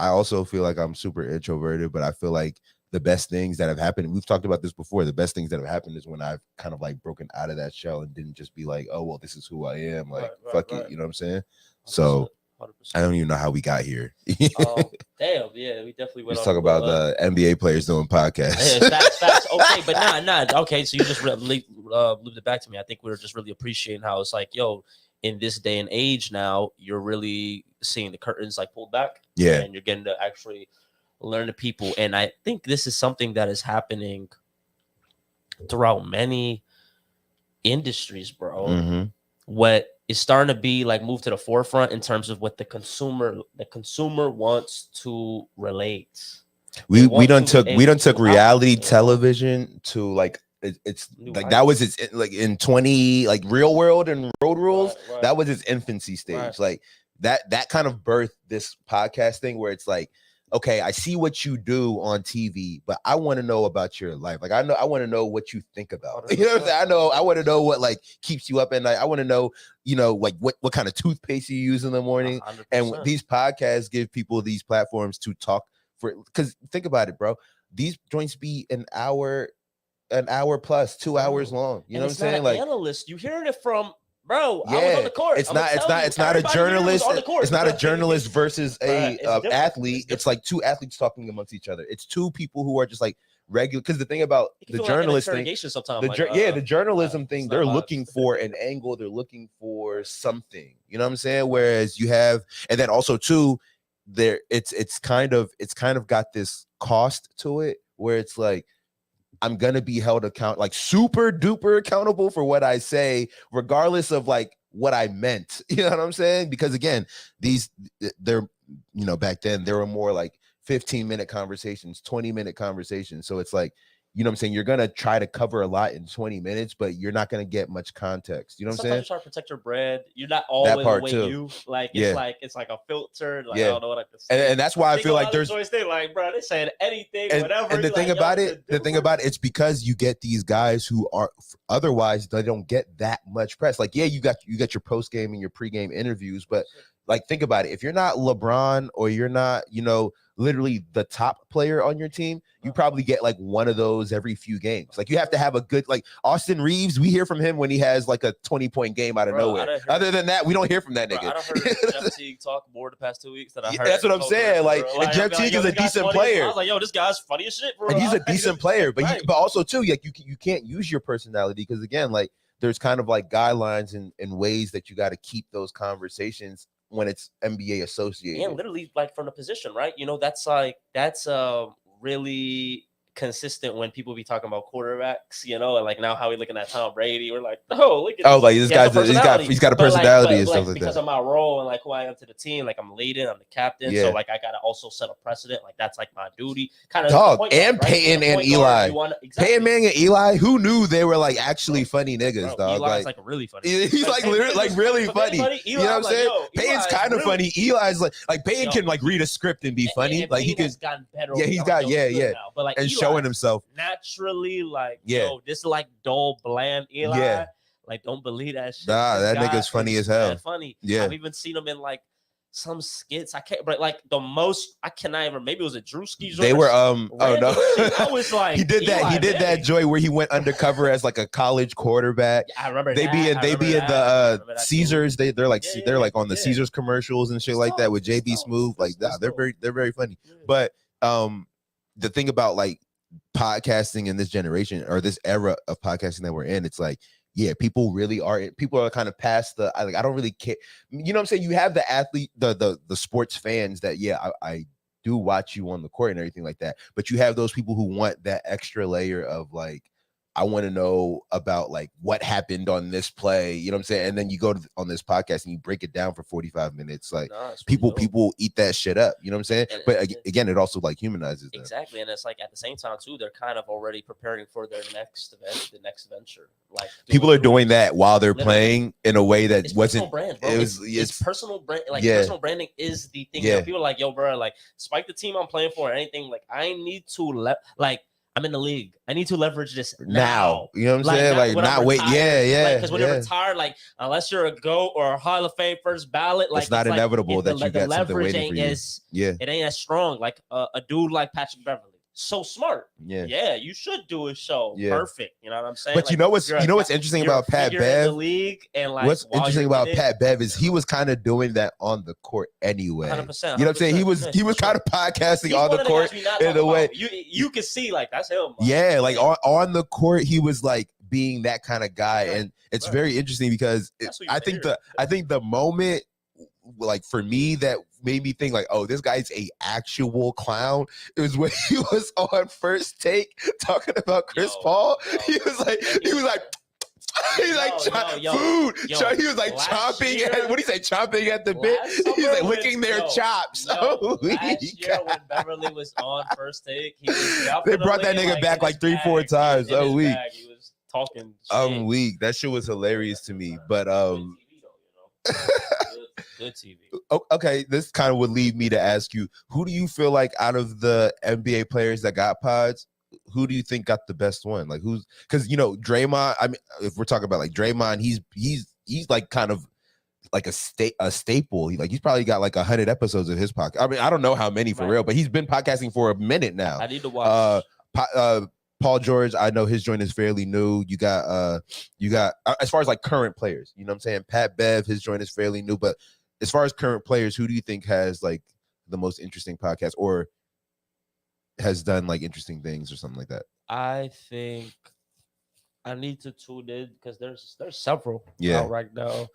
[SPEAKER 3] also feel like I'm super introverted, but I feel like the best things that have happened, we've talked about this before, the best things that have happened is when I've kind of like broken out of that shell and didn't just be like, oh, well, this is who I am. Like, fuck it. You know what I'm saying? 100%, so 100%. I don't even know how we got here.
[SPEAKER 2] Damn. Yeah, we definitely went.
[SPEAKER 3] Let's talk about the NBA players doing podcasts.
[SPEAKER 2] Yeah, facts. Okay, but nah. Okay, so you just looped it back to me. I think we were just really appreciating how it's like, yo, in this day and age now, you're really seeing the curtains like pulled back.
[SPEAKER 3] Yeah.
[SPEAKER 2] And you're getting to actually learn the people. And I think this is something that is happening throughout many industries, bro. What is starting to be like moved to the forefront in terms of what the consumer wants to relate.
[SPEAKER 3] We done took reality television to like it's like that was its like in 20 like Real World and Road Rules. That was its infancy stage. Like that kind of birthed this podcast thing where it's like, okay, I see what you do on TV, but I want to know about your life. Like, I want to know what you think about. You know what I'm saying? I want to know what like keeps you up at night. I want to know, you know, like what kind of toothpaste you use in the morning. 100%. And these podcasts give people these platforms to talk for, because think about it, bro. These joints be an hour plus, 2 hours long. You know what I'm saying? Like,
[SPEAKER 2] analyst, you hearing it from. Bro, yeah, I was on the court.
[SPEAKER 3] It's not a journalist. It's not a journalist versus a athlete. It's like two athletes talking amongst each other. It's two people who are just like regular. Because the thing about the journalist thing, the journalism thing, they're looking for an angle. They're looking for something. You know what I'm saying? Whereas you have, and then also too, it's kind of got this cost to it where it's like, I'm gonna be held like super duper accountable for what I say, regardless of like what I meant. You know what I'm saying? Because again, they're, you know, back then there were more like 15-minute conversations, 20-minute conversations. So it's like, you know what I'm saying? You're going to try to cover a lot in 20 minutes, but you're not going to get much context. You know what I'm saying?
[SPEAKER 2] You're trying to protect your bread. You're not always the way you like. It's like a filter. Like, I don't know what I can say.
[SPEAKER 3] And that's why I feel like there's
[SPEAKER 2] like, bro, they saying anything, whatever.
[SPEAKER 3] And the thing about it, it's because you get these guys who are otherwise they don't get that much press. Like, yeah, you got your post game and your pre-game interviews, but like, think about it. If you're not LeBron or you're not, you know, literally the top player on your team, you probably get like one of those every few games. Like, you have to have a good, like Austin Reeves, we hear from him when he has like a 20-point game out of nowhere. Other than that, we don't hear from that nigga.
[SPEAKER 2] I heard Jeff Teague talk more the past 2 weeks than I heard.
[SPEAKER 3] That's what I'm saying. Like, and Jeff Teague is a decent player.
[SPEAKER 2] I was like, yo, this guy's funny as shit, bro.
[SPEAKER 3] And he's a decent player, but but also too, like you can't use your personality because again, like there's kind of like guidelines and ways that you got to keep those conversations when it's NBA associated.
[SPEAKER 2] Yeah, literally like from the position, right? You know, that's really consistent when people be talking about quarterbacks, you know, and like now how we looking at Tom Brady, we're like, oh, look at
[SPEAKER 3] like this guy's he's got a personality and stuff like
[SPEAKER 2] because
[SPEAKER 3] that.
[SPEAKER 2] of my role and like who I am to the team, like I'm leading, I'm the captain, so like I gotta also set a precedent, like that's like my duty, kind of.
[SPEAKER 3] Dog, and Peyton and Eli, Peyton Manning and Eli, who knew they were like actually funny niggas, dog.
[SPEAKER 2] Eli's like really funny.
[SPEAKER 3] He's like literally like really funny. You know what I'm saying? Peyton's kind of funny. Eli's like Peyton can like read a script and be funny. Like he could gotten better. Yeah, he's got but like and showing himself
[SPEAKER 2] naturally, like yo, this is like dull, bland Eli.
[SPEAKER 3] Yeah.
[SPEAKER 2] Like don't believe that shit.
[SPEAKER 3] Nah, that nigga's funny as hell.
[SPEAKER 2] Funny.
[SPEAKER 3] Yeah,
[SPEAKER 2] I've even seen him in like some skits. I can't, but like the most I cannot even. Maybe it was a Drewski.
[SPEAKER 3] They were oh no,
[SPEAKER 2] I was like
[SPEAKER 3] he did that. He did that joy where he went undercover as like a college quarterback.
[SPEAKER 2] I remember
[SPEAKER 3] they be in the Caesars. They're like they're like on the Caesars commercials and shit like that with JB Smooth. Like they're very funny. But the thing about like podcasting in this generation or this era of podcasting that we're in, it's like, yeah, people are kind of past the I don't really care. You know what I'm saying? You have the athlete, the sports fans that I do watch you on the court and everything like that. But you have those people who want that extra layer of like, I want to know about like what happened on this play, you know what I'm saying? And then you go on this podcast and you break it down for 45 minutes. Like people eat that shit up, you know what I'm saying? But again, it also like humanizes them.
[SPEAKER 2] Exactly. And it's like at the same time too, they're kind of already preparing for their next event, the next venture. Like
[SPEAKER 3] people are doing that while they're playing in a way that wasn't
[SPEAKER 2] brand, bro. It's personal brand. Like personal branding is the thing. Yeah. People are like, yo, bro, like spike the team I'm playing for or anything. Like I need to I'm in the league. I need to leverage this now.
[SPEAKER 3] You know what I'm saying? Like not wait. Yeah.
[SPEAKER 2] Because when you're retired, like unless you're a GOAT or a Hall of Fame first ballot, like
[SPEAKER 3] it's not inevitable that you got something waiting for you.
[SPEAKER 2] It ain't as strong. Like a dude like Patrick Beverly. So smart. Yeah, you should do a show. Perfect. You know what I'm saying?
[SPEAKER 3] But you know what's interesting about Pat Bev?
[SPEAKER 2] The league and like
[SPEAKER 3] what's interesting about Pat Bev is he was kind of doing that on the court anyway.
[SPEAKER 2] 100%.
[SPEAKER 3] You know what I'm saying? He was kind of podcasting on the court in a way.
[SPEAKER 2] You can see like that's him.
[SPEAKER 3] Yeah, like on the court, he was like being that kind of guy, and it's very interesting because I think the moment like for me that made me think like, oh, this guy's a actual clown. It was when he was on First Take talking about Chris Paul. He was like food. He was like chomping at what do you say? Chomping at the bit. He's like licking their chops.
[SPEAKER 2] Last year when Beverly was on First Take,
[SPEAKER 3] they brought that nigga back like 3-4 times a week.
[SPEAKER 2] He was talking.
[SPEAKER 3] Week. That shit was hilarious to me. But
[SPEAKER 2] good TV.
[SPEAKER 3] Okay, this kind of would lead me to ask you, who do you feel like out of the NBA players that got pods, who do you think got the best one? Like who's because you know Draymond. I mean, if we're talking about like Draymond, he's like kind of like a staple. He's probably got like 100 episodes of his podcast. I mean, I don't know how many for real, but he's been podcasting for a minute now.
[SPEAKER 2] I need to watch.
[SPEAKER 3] Paul George, I know his joint is fairly new. You got as far as like current players, you know what I'm saying? Pat Bev, his joint is fairly new, but as far as current players, who do you think has like the most interesting podcast or has done like interesting things or something like that?
[SPEAKER 2] I think I need to tune in because there's several
[SPEAKER 3] out
[SPEAKER 2] right now,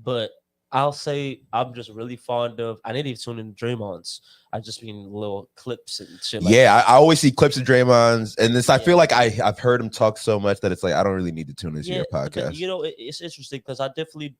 [SPEAKER 2] but I'll say I'm just really fond of. I need to tune in Draymond's. I've just been little clips and shit. Like
[SPEAKER 3] that. I always see clips of Draymond's, and this I feel like I've heard him talk so much that it's like I don't really need to tune into your podcast.
[SPEAKER 2] You know, it's interesting because I definitely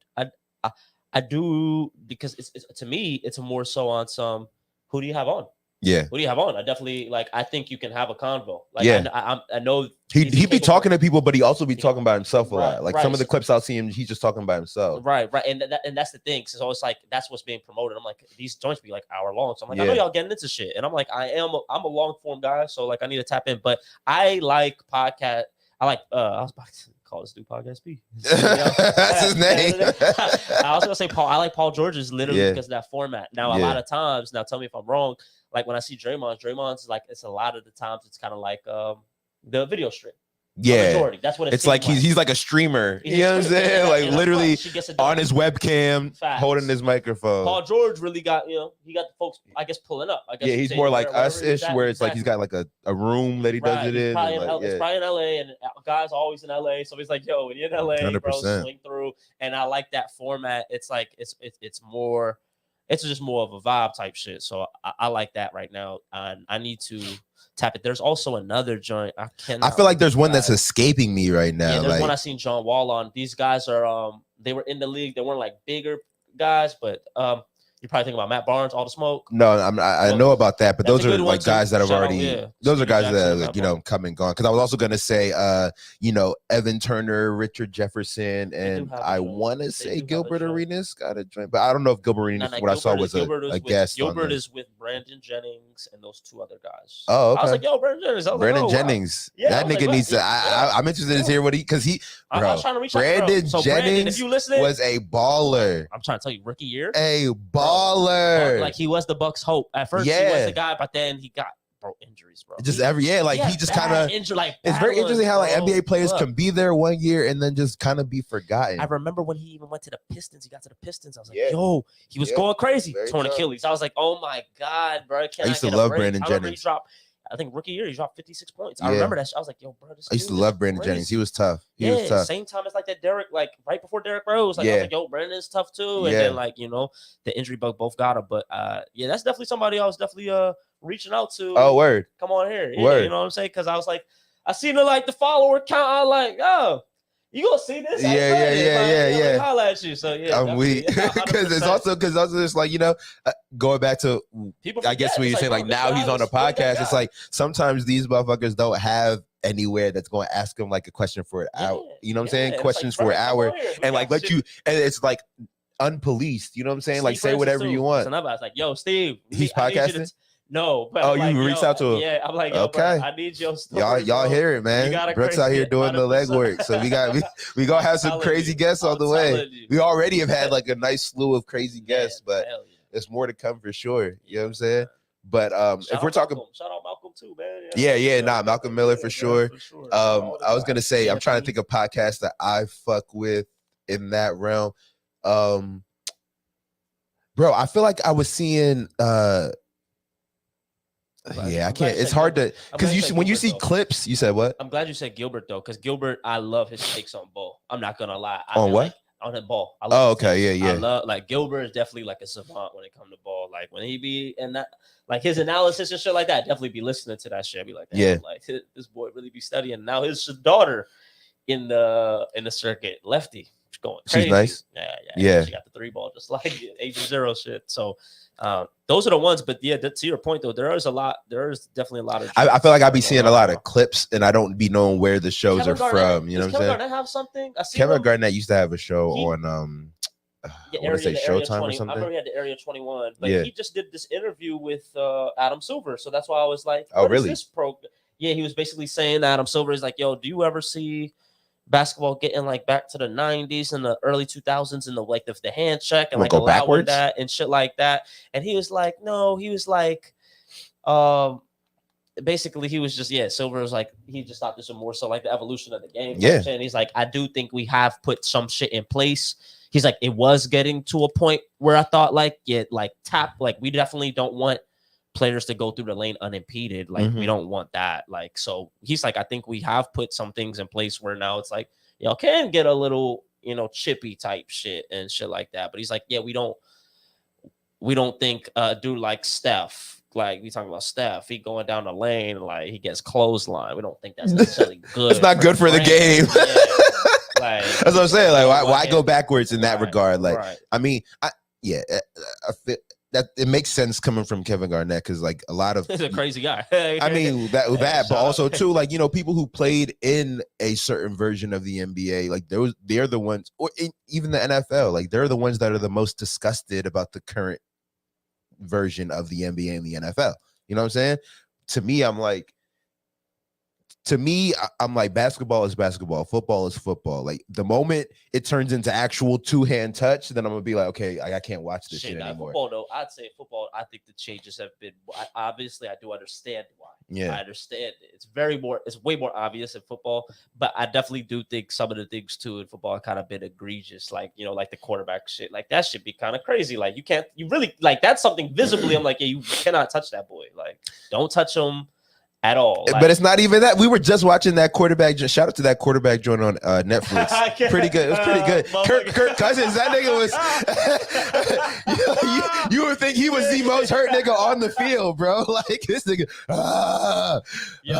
[SPEAKER 2] I do because it's to me it's more so on some who do you have on.
[SPEAKER 3] Yeah.
[SPEAKER 2] What do you have on? I definitely like. I think you can have a convo. Like, I know
[SPEAKER 3] he be talking to people, but he also be talking about himself a lot. Like some of the clips I'll see him, he's just talking about himself.
[SPEAKER 2] Right. And that's the thing. So it's always like that's what's being promoted. I'm like these joints be like hour long. So I'm like I know y'all getting into shit, and I'm like I'm a long form guy, so like I need to tap in. But I like podcast. I like I was about to call this dude Podcast B.
[SPEAKER 3] That's his name.
[SPEAKER 2] I was gonna say Paul. I like Paul George's literally because of that format. Now a lot of times, now tell me if I'm wrong. Like when I see Draymond's like it's a lot of the times it's kind of like the video stream.
[SPEAKER 3] Yeah,
[SPEAKER 2] majority. That's what
[SPEAKER 3] it's like. He's like a streamer. You know what I'm saying? Like literally on his webcam, holding his microphone.
[SPEAKER 2] Paul George really got he got the folks I guess pulling up. I guess
[SPEAKER 3] he's more like us-ish, where it's like he's got like a room that he does it in.
[SPEAKER 2] It's probably in LA, and guys always in LA, so he's like, "Yo, when you're in LA, 100%. Bro, swing through." And I like that format. It's like it's more. It's just more of a vibe type shit. So I like that right now. And I need to tap it. There's also another joint.
[SPEAKER 3] I feel like there's one that's escaping me right now.
[SPEAKER 2] Yeah, there's
[SPEAKER 3] like,
[SPEAKER 2] one I seen John Wall on. These guys are they were in the league. They weren't like bigger guys, but you're probably thinking about Matt Barnes, All the Smoke.
[SPEAKER 3] No, I know about that, but those are like guys that have already. Those are guys that like, come and gone. Because I was also gonna say, Evan Turner, Richard Jefferson, and I want to say Gilbert Arenas got a joint, but I don't know if Gilbert Arenas. What I saw was a guest.
[SPEAKER 2] Gilbert is with Brandon Jennings and those two other guys.
[SPEAKER 3] Oh, okay.
[SPEAKER 2] I was like, yo, Brandon Jennings.
[SPEAKER 3] Brandon Jennings. That nigga needs to. I'm interested to hear what because I was trying to reach out. Brandon Jennings, if you listening, was a baller.
[SPEAKER 2] I'm trying to tell you, rookie year,
[SPEAKER 3] a baller.
[SPEAKER 2] Like he was the Bucks' hope at first. He was the guy, but then he got injuries, bro.
[SPEAKER 3] Just every year, like he just kind of injured. Like it's very interesting how like NBA players can be there one year and then just kind of be forgotten.
[SPEAKER 2] I remember when he even went to the Pistons. He got to the Pistons. I was like, yo, he was going crazy, torn Achilles. I was like, oh my god, bro.
[SPEAKER 3] I used to love Brandon Jennings.
[SPEAKER 2] I think rookie year he dropped 56 points. I remember that. I was like, yo, bro.
[SPEAKER 3] I used to love Brandon Jennings. He was tough. He was tough.
[SPEAKER 2] Same time as like that Derrick, like right before Derrick Rose. Like I was like, yo, Brandon is tough too. And then like the injury bug both got him. But that's definitely somebody I was definitely reaching out to.
[SPEAKER 3] Oh, word.
[SPEAKER 2] Come on here. Word. You know what I'm saying? Because I was like, I seen the follower count. I like, oh. You gonna see this?
[SPEAKER 3] Yeah.
[SPEAKER 2] Holla at you. So yeah,
[SPEAKER 3] I'm weak because it's also just like going back to people. I guess when you say like now he's on a podcast, it's like sometimes these motherfuckers don't have anywhere that's going to ask them like a question for an hour. You know what I'm saying? Questions for an hour and like let you, and it's like unpoliced. You know what I'm saying? Like say whatever you want.
[SPEAKER 2] So I was like, yo, Steve,
[SPEAKER 3] he's podcasting.
[SPEAKER 2] No, but
[SPEAKER 3] you reached out to him.
[SPEAKER 2] Yeah, I'm like, okay, bro, I need your story.
[SPEAKER 3] Y'all hear it, man. Brooks out here doing the legwork, so we gonna have some crazy guests on the way. We already have had like a nice slew of crazy guests, but there's more to come for sure. You know what I'm saying? But if we're talking,
[SPEAKER 2] shout out Malcolm too, man.
[SPEAKER 3] Yeah, Malcolm Miller for sure. I was gonna say I'm trying to think of podcasts that I fuck with in that realm. Bro, I feel like I was seeing. I can't. It's hard to because when you see clips, you said what?
[SPEAKER 2] I'm glad you said Gilbert though, because Gilbert, I love his takes on ball. I'm not gonna lie.
[SPEAKER 3] On what?
[SPEAKER 2] On the ball.
[SPEAKER 3] Okay, yeah.
[SPEAKER 2] I love like Gilbert is definitely like a savant when it comes to ball. Like when he be and that like his analysis and shit like that. Definitely be listening to that shit. Be like, like this boy really be studying. Now his daughter in the circuit, lefty, going crazy.
[SPEAKER 3] She's nice. Yeah.
[SPEAKER 2] She got the 3-ball just like Agent Zero shit. So. Those are the ones, but to your point though, there is definitely a lot of.
[SPEAKER 3] I feel like I be seeing a lot of clips, and I don't be knowing where the shows are from. You know what I'm saying?
[SPEAKER 2] Kevin Garnett have something?
[SPEAKER 3] Kevin Garnett used to have a show on I want to say Showtime or something.
[SPEAKER 2] I remember he had the Area 21, but he just did this interview with Adam Silver, so that's why I was like,
[SPEAKER 3] "Oh, really?"
[SPEAKER 2] Is this yeah, he was basically saying Adam Silver is like, "Yo, do you ever see?" Basketball getting like back to the 90s and the early 2000s and the hand check and like
[SPEAKER 3] go backwards
[SPEAKER 2] that and shit like that. And he was like, no, he was like, basically he was just, Silver was like, he just thought this was more so like the evolution of the game.
[SPEAKER 3] Yeah.
[SPEAKER 2] And he's like, I do think we have put some shit in place. He's like, it was getting to a point where I thought like, we definitely don't want players to go through the lane unimpeded. Like we don't want that. Like, so he's like, I think we have put some things in place where now it's like, can get a little, chippy type shit and shit like that. But he's like, we don't think dude like Steph, like we talking about Steph, he going down the lane, like he gets clothesline. We don't think that's necessarily good.
[SPEAKER 3] It's not good for the game.
[SPEAKER 2] Like,
[SPEAKER 3] that's what I'm saying. Like, why go backwards in that regard? Like, I mean, I feel that it makes sense coming from Kevin Garnett because like a lot of
[SPEAKER 2] he's a crazy guy.
[SPEAKER 3] I mean that, but also too like people who played in a certain version of the NBA, like they're the ones, or even the NFL, like they're the ones that are the most disgusted about the current version of the NBA and the NFL. You know what I'm saying? To me, I'm like, basketball is basketball, football is football. Like the moment it turns into actual two-hand touch, then I'm gonna be like, okay, I can't watch this shit anymore.
[SPEAKER 2] Football, though, I'd say football. I think the changes have been. Obviously, I do understand why.
[SPEAKER 3] Yeah,
[SPEAKER 2] I understand. It's way more obvious in football, but I definitely do think some of the things too in football have kind of been egregious. Like like the quarterback shit. Like that should be kind of crazy. Like you really like that's something visibly. I'm like, you cannot touch that boy. Like don't touch him. at all.
[SPEAKER 3] Like, but it's not even that. We were just watching that quarterback. Shout out to that quarterback joint on Netflix. Pretty good. It was pretty good. Kirk Cousins, that nigga was. you would think he was the most hurt nigga on the field, bro. Like this nigga.
[SPEAKER 2] Yo,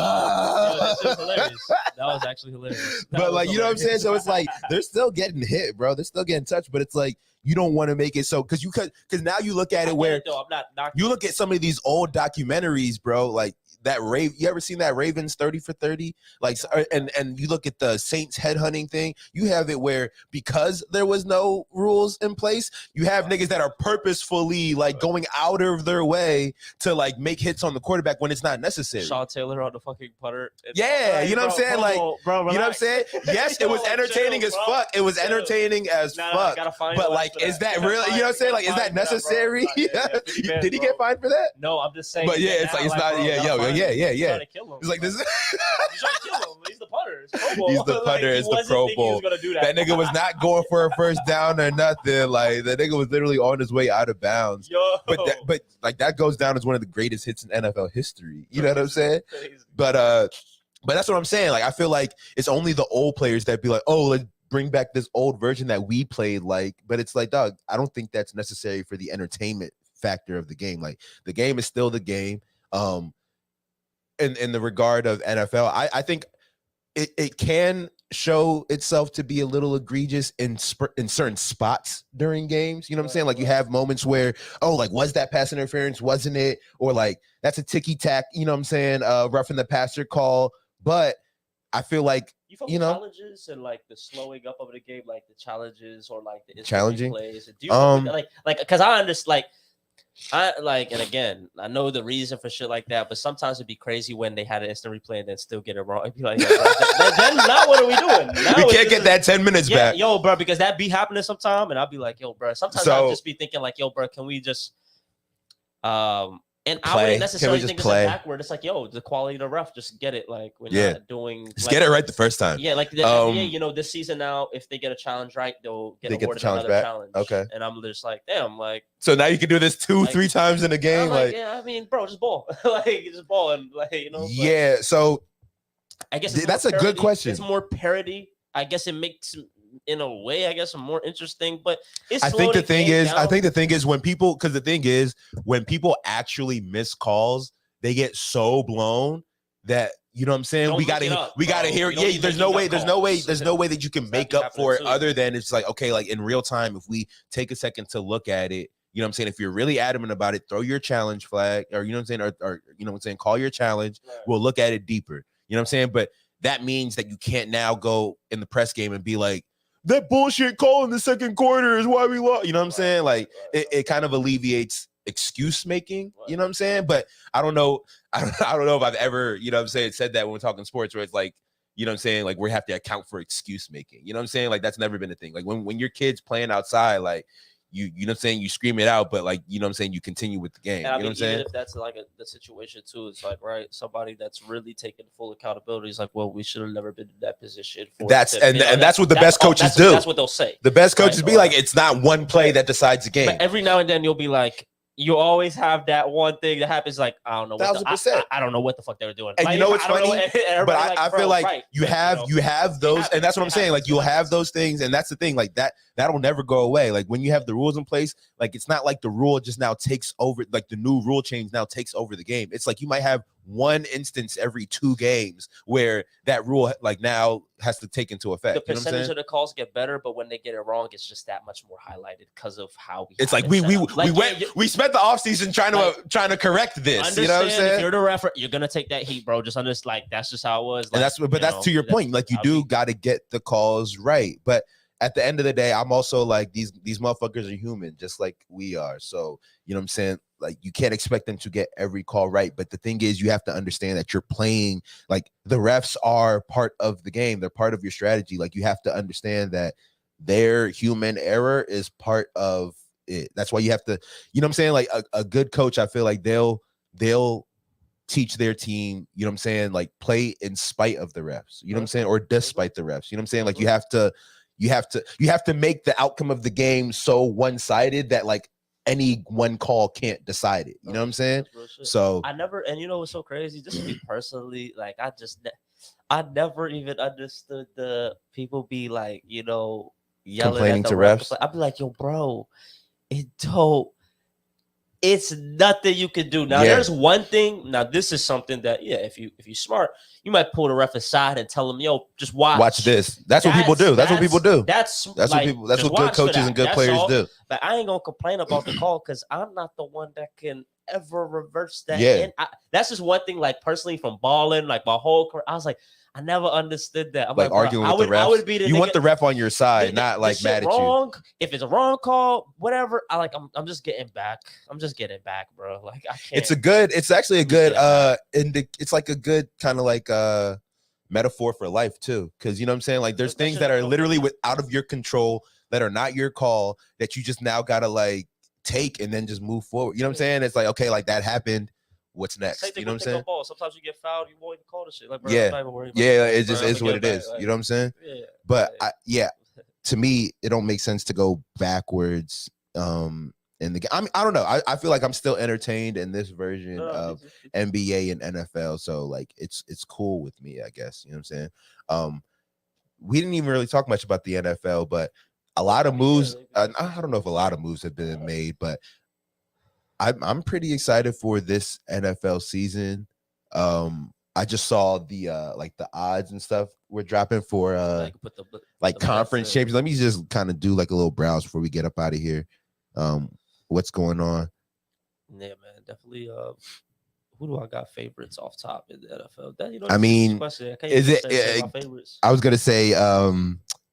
[SPEAKER 2] that's just hilarious. That was actually hilarious.
[SPEAKER 3] But like, you know what I'm saying? So it's like they're still getting hit, bro. They're still getting touched, but it's like you don't want to make it so because now you look at it where you look at some of these old documentaries, bro. Like that you ever seen that Ravens 30 for 30? Like, and you look at the Saints headhunting thing. You have it where because there was no rules in place, you have niggas that are purposefully like going out of their way to like make hits on the quarterback when it's not necessary.
[SPEAKER 2] Sean Taylor on the fucking putter.
[SPEAKER 3] Yeah, you know what I'm saying? Like, you know what I'm saying? Yes, it was entertaining as fuck. It was entertaining as fuck. But like, is that really? You know what I'm saying? Like, is that necessary? Did he get fined for that?
[SPEAKER 2] No, I'm just saying.
[SPEAKER 3] But yeah, it's like it's not. Yeah.
[SPEAKER 2] It's
[SPEAKER 3] like this.
[SPEAKER 2] He's trying to kill him. He's the punter.
[SPEAKER 3] He's the punter. It's the Pro Bowl. That nigga was not going for a first down or nothing. Like that nigga was literally on his way out of bounds.
[SPEAKER 2] Yo.
[SPEAKER 3] But like that goes down as one of the greatest hits in NFL history. You know what I'm saying? But that's what I'm saying. Like I feel like it's only the old players that be like, oh, let's bring back this old version that we played. Like, but it's like, dog, I don't think that's necessary for the entertainment factor of the game. Like the game is still the game. In the regard of NFL, I think it can show itself to be a little egregious in certain spots during games. You know what I'm saying? Like you have moments where, oh, like was that pass interference? Wasn't it? Or like that's a ticky tack. You know what I'm saying? Roughing the passer call. But I feel like
[SPEAKER 2] challenges and like the slowing up of the game, like the challenges or like the
[SPEAKER 3] challenging
[SPEAKER 2] plays. Do you like because I understand and again, I know the reason for shit like that, but sometimes it'd be crazy when they had an instant replay and then still get it wrong. It'd be like, then now what are we doing? Now
[SPEAKER 3] we can't get that 10 minutes back.
[SPEAKER 2] Yo, bro, because that be happening sometime, and I'll be like, yo, bro. Sometimes I'll just be thinking like, yo, bro, can we just and
[SPEAKER 3] play.
[SPEAKER 2] I wouldn't necessarily think it's a backward. It's like, yo, the quality of the ref, just get it. Like we're not doing.
[SPEAKER 3] Just get it right the first time.
[SPEAKER 2] Yeah, like the NBA, you know, this season now, if they get a challenge right, they'll get awarded another challenge.
[SPEAKER 3] Okay.
[SPEAKER 2] And I'm just like, damn, like.
[SPEAKER 3] So now you can do this 2-3 times in a game.
[SPEAKER 2] Like, yeah, I mean, bro, just ball, like just ball, and like you know.
[SPEAKER 3] Yeah. So
[SPEAKER 2] I guess
[SPEAKER 3] that's a good question.
[SPEAKER 2] It's more parody. I guess it makes. In a way, I guess, more interesting, but it's.
[SPEAKER 3] I think the thing is when people, because the thing is when people actually miss calls, they get so blown that you know what I'm saying. We gotta hear. Yeah, there's no way that you can make up for it other than it's like okay, like in real time. If we take a second to look at it, you know what I'm saying. If you're really adamant about it, throw your challenge flag, or you know what I'm saying, or you know what I'm saying, call your challenge. Right. We'll look at it deeper. You know what I'm saying, but that means that you can't now go in the press game and be like. That bullshit call in the second quarter is why we lost. You know what I'm saying? Like it kind of alleviates excuse making. You know what I'm saying? But I don't know. I don't know if I've ever, you know what I'm saying, said that when we're talking sports where it's like, you know what I'm saying? Like we have to account for excuse making. You know what I'm saying? Like that's never been a thing. Like when your kid's playing outside, like you know what I'm saying, you scream it out, but like you know what I'm saying, you continue with the game.
[SPEAKER 2] And
[SPEAKER 3] you know what I'm saying?
[SPEAKER 2] If that's like the situation too, it's like right, somebody that's really taking full accountability is like, well, we should have never been in that position.
[SPEAKER 3] That's what the best coaches do.
[SPEAKER 2] That's what they'll say.
[SPEAKER 3] The best coaches be like, it's not one play that decides the game.
[SPEAKER 2] But every now and then you'll be like. You always have that one thing that happens. Like I don't know,
[SPEAKER 3] 1,000%.
[SPEAKER 2] I don't know what the fuck they were doing.
[SPEAKER 3] And
[SPEAKER 2] like,
[SPEAKER 3] you know what's funny? But I feel like
[SPEAKER 2] right.
[SPEAKER 3] you have those, and that's what I'm saying. Like you'll have those things, and that's the thing. Like that'll never go away. Like when you have the rules in place, like it's not like the rule just now takes over. Like the new rule change now takes over the game. It's like you might have one instance every 2 games where that rule like now has to take into effect.
[SPEAKER 2] The percentage of the calls get better, but when they get it wrong, it's just that much more highlighted because of how we.
[SPEAKER 3] It's like we spent the offseason trying to correct this. You know what I'm saying?
[SPEAKER 2] If you're the ref, you're gonna take that heat, bro. Just understand, like that's just how it was. Like,
[SPEAKER 3] and that's to your point. Like you do got to get the calls right, but. At the end of the day, I'm also like these motherfuckers are human, just like we are. So, you know what I'm saying? Like you can't expect them to get every call right. But the thing is, you have to understand that you're playing, like the refs are part of the game. They're part of your strategy. Like you have to understand that their human error is part of it. That's why you have to, you know what I'm saying? Like a good coach, I feel like they'll teach their team, you know what I'm saying? Like play in spite of the refs, you know what I'm saying? Or despite the refs, you know what I'm saying? Like you have to make the outcome of the game so one-sided that like any one call can't decide it. You know what I'm saying? So
[SPEAKER 2] I never, and you know what's so crazy? Just me personally, like I never even understood the people be like, you know, yelling
[SPEAKER 3] complaining
[SPEAKER 2] at the
[SPEAKER 3] to
[SPEAKER 2] ref.
[SPEAKER 3] refs.
[SPEAKER 2] I'd be like, yo, bro, it don't. It's nothing you can do. Now, there's one thing. Now, this is something that, if you smart, you might pull the ref aside and tell him, yo, just watch
[SPEAKER 3] this. That's what people do. That's what people do.
[SPEAKER 2] That's
[SPEAKER 3] like, that's what good coaches and good players do.
[SPEAKER 2] But I ain't gonna complain about the call because I'm not the one that can ever reverse that.
[SPEAKER 3] Yeah.
[SPEAKER 2] And that's just one thing, like personally from balling, like my whole career, I was like, I never understood that. I'm
[SPEAKER 3] like arguing with the refs. I would be you want the ref on your side, not like mad at
[SPEAKER 2] you. If it's a wrong call, whatever. I'm just getting back. I'm just getting back, bro. Like I can't.
[SPEAKER 3] It's actually a good it's like a good kind of like metaphor for life too. Cause you know what I'm saying? Like there's things that are literally out of your control that are not your call that you just now gotta like take and then just move forward. You know what I'm saying? It's like, okay, like that happened. What's next? You know what I'm saying?
[SPEAKER 2] Sometimes you get fouled, you won't even call the shit. Like, bro,
[SPEAKER 3] it just is what it is. Like, you know what I'm saying?
[SPEAKER 2] Yeah.
[SPEAKER 3] But to me, it don't make sense to go backwards in the game. I mean, I don't know. I feel like I'm still entertained in this version of NBA and NFL. So like it's cool with me, I guess. You know what I'm saying? We didn't even really talk much about the NFL, but a lot of moves. I don't know if a lot of moves have been made, but I'm pretty excited for this NFL season. I just saw the like the odds and stuff we're dropping for like conference champions. Let me just kind of do like a little browse before we get up out of here. What's going on?
[SPEAKER 2] Yeah, man, definitely. Who do I got favorites off top in the NFL? That, you know,
[SPEAKER 3] I mean, is it? I was gonna say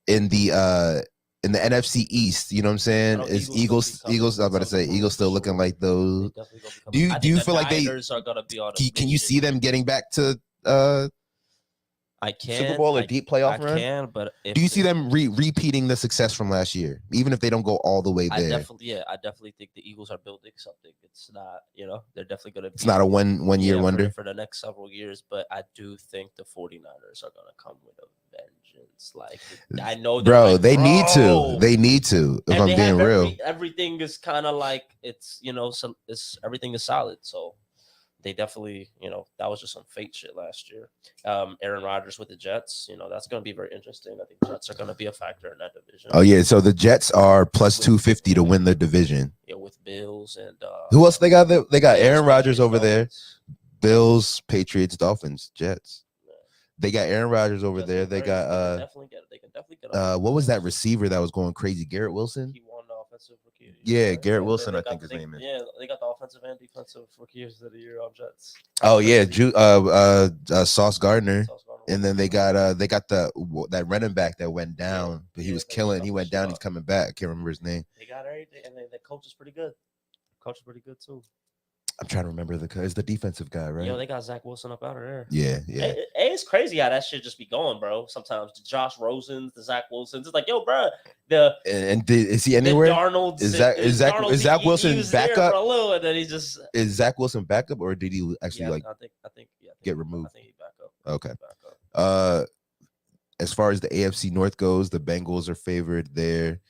[SPEAKER 3] in the NFC East, you know what I'm saying? Is Eagles? I'm about to say Eagles still looking like those. Do you feel like they are gonna be on? Can you see them getting back to
[SPEAKER 2] I can
[SPEAKER 3] Super Bowl or deep playoff run?
[SPEAKER 2] I can, but
[SPEAKER 3] do you see them repeating the success from last year, even if they don't go all the way there?
[SPEAKER 2] I definitely think the Eagles are building something. It's not, you know, they're definitely gonna.
[SPEAKER 3] It's not a one year wonder
[SPEAKER 2] for the next several years, but I do think the 49ers are gonna come with a vengeance. Like I know,
[SPEAKER 3] bro, they need to. They need to. If I'm being real,
[SPEAKER 2] everything is kind of like it's, you know, everything is solid. So they definitely, you know, that was just some fake shit last year. Aaron Rodgers with the Jets, you know, that's going to be very interesting. I think Jets are going to be a factor in that division.
[SPEAKER 3] Oh yeah, so the Jets are plus 250 to win the division.
[SPEAKER 2] Yeah, with Bills and
[SPEAKER 3] who else they got? They got Aaron Rodgers over there. Bills, Patriots, Dolphins, Jets. They got Aaron Rodgers over there. They got they can definitely get what was that receiver that was going crazy? Garrett Wilson.
[SPEAKER 2] He won the offensive rookie.
[SPEAKER 3] Yeah, Garrett Wilson, I think his name is.
[SPEAKER 2] Yeah, they got the offensive and defensive rookies of the year on Jets.
[SPEAKER 3] Oh yeah, Sauce Gardner. And then they got that running back that went down, but he was killing. He went down. He's coming back. I can't remember his name.
[SPEAKER 2] They got everything, and the coach is pretty good. Coach is pretty good too.
[SPEAKER 3] I'm trying to remember it's the defensive guy, right?
[SPEAKER 2] Yo, they got Zach Wilson up out of there.
[SPEAKER 3] Yeah.
[SPEAKER 2] It's crazy how that shit just be going, bro. Sometimes the Josh Rosens, the Zach Wilsons, it's like, yo, bro.
[SPEAKER 3] Is he anywhere?
[SPEAKER 2] Darnold
[SPEAKER 3] is Zach Wilson backup?
[SPEAKER 2] And then he just
[SPEAKER 3] is Zach Wilson backup, or did he actually
[SPEAKER 2] I think
[SPEAKER 3] get removed?
[SPEAKER 2] I think he back up.
[SPEAKER 3] Okay. As far as the AFC North goes, the Bengals are favored there.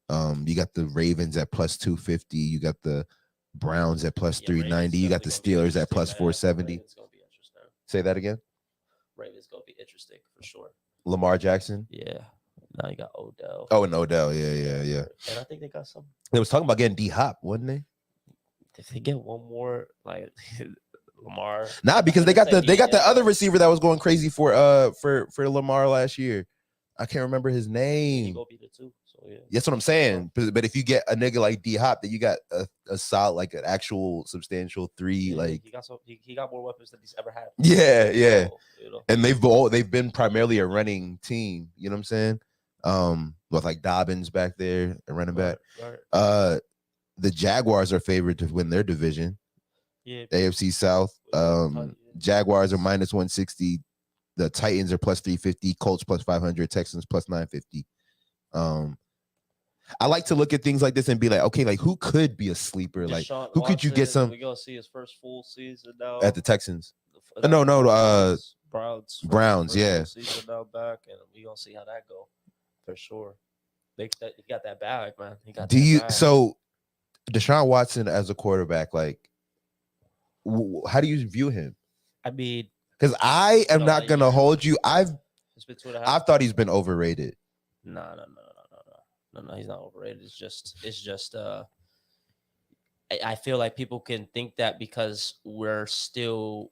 [SPEAKER 3] You got the Ravens at plus 250. You got the Browns at plus 390. You got the Steelers at plus 470. Say that again.
[SPEAKER 2] Ravens gonna be interesting for sure.
[SPEAKER 3] Lamar Jackson.
[SPEAKER 2] Yeah. Now you got Odell.
[SPEAKER 3] Oh, and Odell. Yeah.
[SPEAKER 2] And I think they got some.
[SPEAKER 3] They was talking about getting D-Hop, wasn't they?
[SPEAKER 2] If they get one more, like Lamar.
[SPEAKER 3] Nah, because they got the other receiver that was going crazy for Lamar last year. I can't remember his name.
[SPEAKER 2] He gonna be the two. Yeah.
[SPEAKER 3] That's what I'm saying. But if you get a nigga like D-Hop, that you got a solid, like an actual substantial three.
[SPEAKER 2] Yeah,
[SPEAKER 3] like
[SPEAKER 2] he got more weapons than he's ever had.
[SPEAKER 3] Yeah.
[SPEAKER 2] So, you know.
[SPEAKER 3] And they've been primarily a running team. You know what I'm saying? With like Dobbins back there, a running back.
[SPEAKER 2] Right.
[SPEAKER 3] The Jaguars are favored to win their division.
[SPEAKER 2] Yeah.
[SPEAKER 3] AFC South. Jaguars are minus 160. The Titans are plus 350. Colts plus 500. Texans plus 950. I like to look at things like this and be like, okay, like who could be a sleeper? Like who could you get some?
[SPEAKER 2] We gonna see his first full season now
[SPEAKER 3] at the Texans. Browns, yeah.
[SPEAKER 2] Season now back, and we gonna see how that go for sure. He got that bag, man. He got.
[SPEAKER 3] Deshaun Watson as a quarterback, like, how do you view him?
[SPEAKER 2] I mean,
[SPEAKER 3] because I am not gonna hold you. I've thought he's been overrated.
[SPEAKER 2] No, he's not overrated. It's just I feel like people can think that because we're still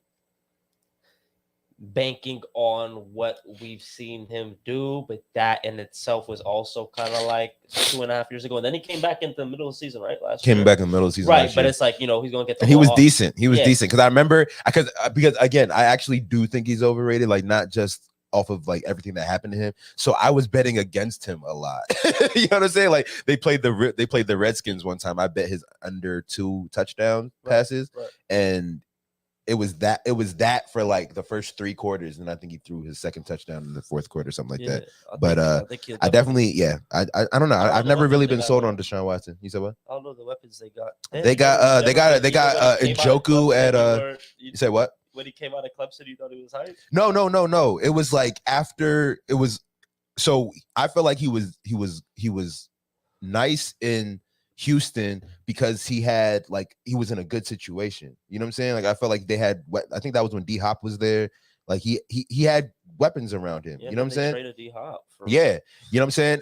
[SPEAKER 2] banking on what we've seen him do, but that in itself was also kind of like 2.5 years ago. And then he came back into the middle of the season, right? Came
[SPEAKER 3] back in the middle of the season,
[SPEAKER 2] right? But it's like, you know, he's gonna get.
[SPEAKER 3] He was decent. He was decent because I remember because again, I actually do think he's overrated. Like not just off of like everything that happened to him. So I was betting against him a lot. You know what I'm saying? Like they played the Redskins one time. I bet his under 2 touchdown passes, and it was that for like the first 3 quarters, and I think he threw his second touchdown in the 4th quarter, something like that. But I definitely, I don't know. I've never really been sold on Deshaun Watson. You said what?
[SPEAKER 2] I don't know the weapons they got.
[SPEAKER 3] They got Njoku at you said what?
[SPEAKER 2] When he came out of Clemson, you thought he was hype?
[SPEAKER 3] No. It was like after it was. So I feel like he was nice in Houston because he was in a good situation. You know what I'm saying? Like I felt like they had. I think that was when D Hop was there. Like he had weapons around him.
[SPEAKER 2] Yeah,
[SPEAKER 3] you know what I'm saying?
[SPEAKER 2] Traded D Hop.
[SPEAKER 3] Yeah, you know what I'm saying?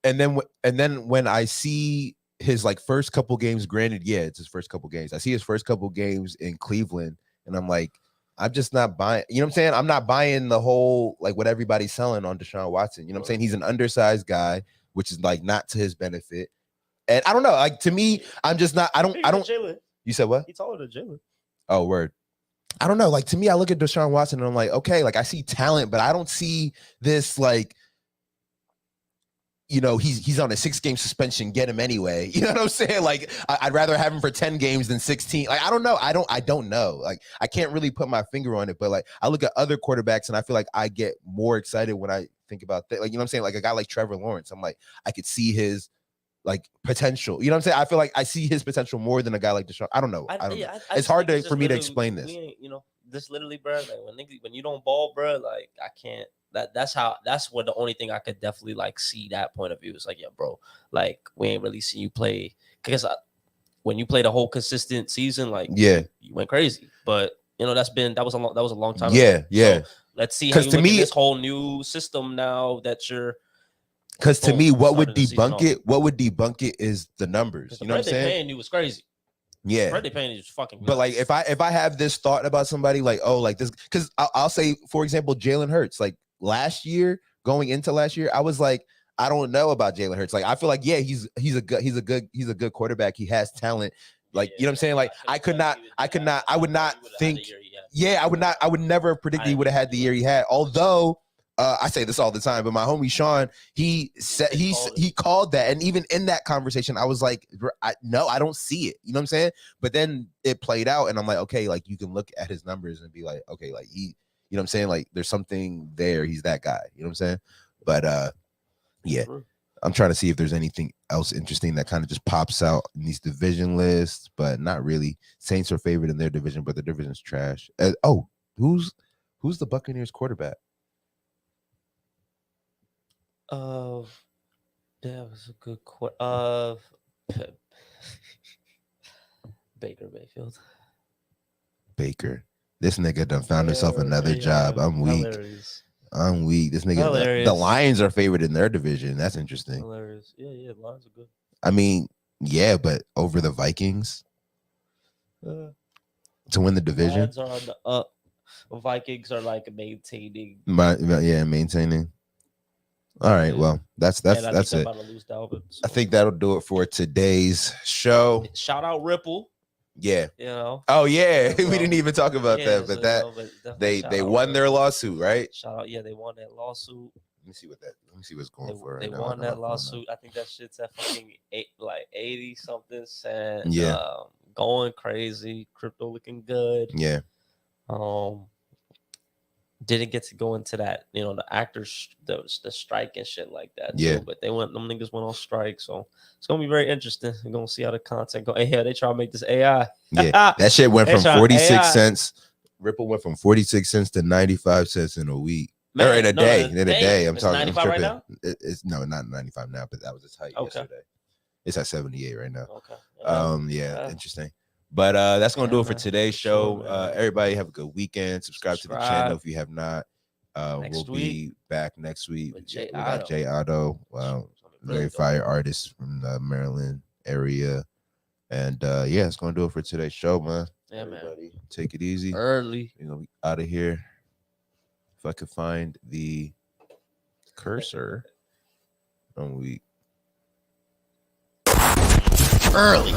[SPEAKER 3] And then when I see his like first couple games, granted, yeah, it's his first couple games. I see his first couple games in Cleveland, and I'm like, I'm just not buying. You know what I'm saying? I'm not buying the whole like what everybody's selling on Deshaun Watson. You know what I'm saying? He's an undersized guy, which is like not to his benefit. And I don't know. Like to me, I'm just not. I don't.
[SPEAKER 2] Jalen.
[SPEAKER 3] You said what?
[SPEAKER 2] He's taller than Jalen.
[SPEAKER 3] Oh, word. I don't know. Like to me, I look at Deshaun Watson and I'm like, okay, like I see talent, but I don't see this like. You know, he's on a 6-game suspension. Get him anyway. You know what I'm saying? Like I'd rather have him for 10 games than 16. Like I don't know. I don't know. Like I can't really put my finger on it. But like I look at other quarterbacks and I feel like I get more excited when I think about that. Like you know what I'm saying? Like a guy like Trevor Lawrence. I'm like I could see his like potential. You know what I'm saying? I feel like I see his potential more than a guy like Deshaun. I don't know. It's hard for me to explain this.
[SPEAKER 2] You know, this literally, bro. Like when you don't ball, bro. Like I can't. That's what the only thing I could definitely like see that point of view is like, yeah, bro. Like we ain't really seen you play because when you played a whole consistent season, like you went crazy. But you know that was a long time.
[SPEAKER 3] Yeah, ago. So
[SPEAKER 2] let's see how you look at this whole new system now that you're.
[SPEAKER 3] Because to me, what would debunk it is the numbers. You know what I'm saying?
[SPEAKER 2] Paying you was crazy.
[SPEAKER 3] Yeah,
[SPEAKER 2] Freddie Payne is fucking.
[SPEAKER 3] But like, if I have this thought about somebody, like, oh, like this, because I'll say, for example, Jalen Hurts. Like going into last year, I was like, I don't know about Jalen Hurts. Like, I feel like, yeah, he's a good quarterback. He has talent. Like, you know what I'm saying? Like, I would never have predicted he would have had the year he had. Although. I say this all the time, but my homie Sean, he called that, and even in that conversation, I was like, no, I don't see it. You know what I'm saying? But then it played out, and I'm like, okay, like you can look at his numbers and be like, okay, like he, you know what I'm saying? Like there's something there. He's that guy. You know what I'm saying? But yeah, I'm trying to see if there's anything else interesting that kind of just pops out in these division lists, but not really. Saints are favored in their division, but the division's trash. Who's the Buccaneers quarterback?
[SPEAKER 2] That was a good Baker Mayfield.
[SPEAKER 3] Baker. This nigga done found himself another job. I'm weak.
[SPEAKER 2] Hilarious.
[SPEAKER 3] I'm weak. This nigga. The Lions are favored in their division. That's interesting.
[SPEAKER 2] Hilarious. Yeah. Lions are good.
[SPEAKER 3] I mean, yeah, but over the Vikings to win the division.
[SPEAKER 2] Lions are on the up. Vikings are like maintaining.
[SPEAKER 3] Maintaining. All right, well, that's it. I think that'll do it for today's show.
[SPEAKER 2] Shout out Ripple.
[SPEAKER 3] Yeah.
[SPEAKER 2] You know.
[SPEAKER 3] Oh yeah, we didn't even talk about that, but they won their lawsuit, right?
[SPEAKER 2] Shout out, yeah, they won that lawsuit.
[SPEAKER 3] Let me see what's going for.
[SPEAKER 2] They won that lawsuit. I think that shit's at fucking 80 something cents.
[SPEAKER 3] Yeah.
[SPEAKER 2] Going crazy. Crypto looking good.
[SPEAKER 3] Yeah.
[SPEAKER 2] Didn't get to go into that, you know, the actors, the strike and shit like that.
[SPEAKER 3] Yeah.
[SPEAKER 2] Too, but them niggas went on strike, so it's gonna be very interesting. We're gonna see how the content go. Hey, yeah, they try to make this AI.
[SPEAKER 3] Yeah, that shit went from 46 cents. Ripple went from 46 cents to 95 cents in a week. Or in a day. In a day. I'm talking.
[SPEAKER 2] 95 right now?
[SPEAKER 3] It's not 95 now, but that was its height yesterday. It's at 78 right now.
[SPEAKER 2] Okay.
[SPEAKER 3] Yeah. Interesting. But that's gonna do it for today's show.
[SPEAKER 2] Sure,
[SPEAKER 3] Everybody have a good weekend. Subscribe to the channel if you have not. We'll be back next week with Jay Otto. Very fire artist from the Maryland area. And yeah, it's gonna do it for today's show, man.
[SPEAKER 2] Yeah, everybody, man.
[SPEAKER 3] Take it easy.
[SPEAKER 2] Early.
[SPEAKER 3] We're gonna be out of here. If I could find the cursor on week. Early.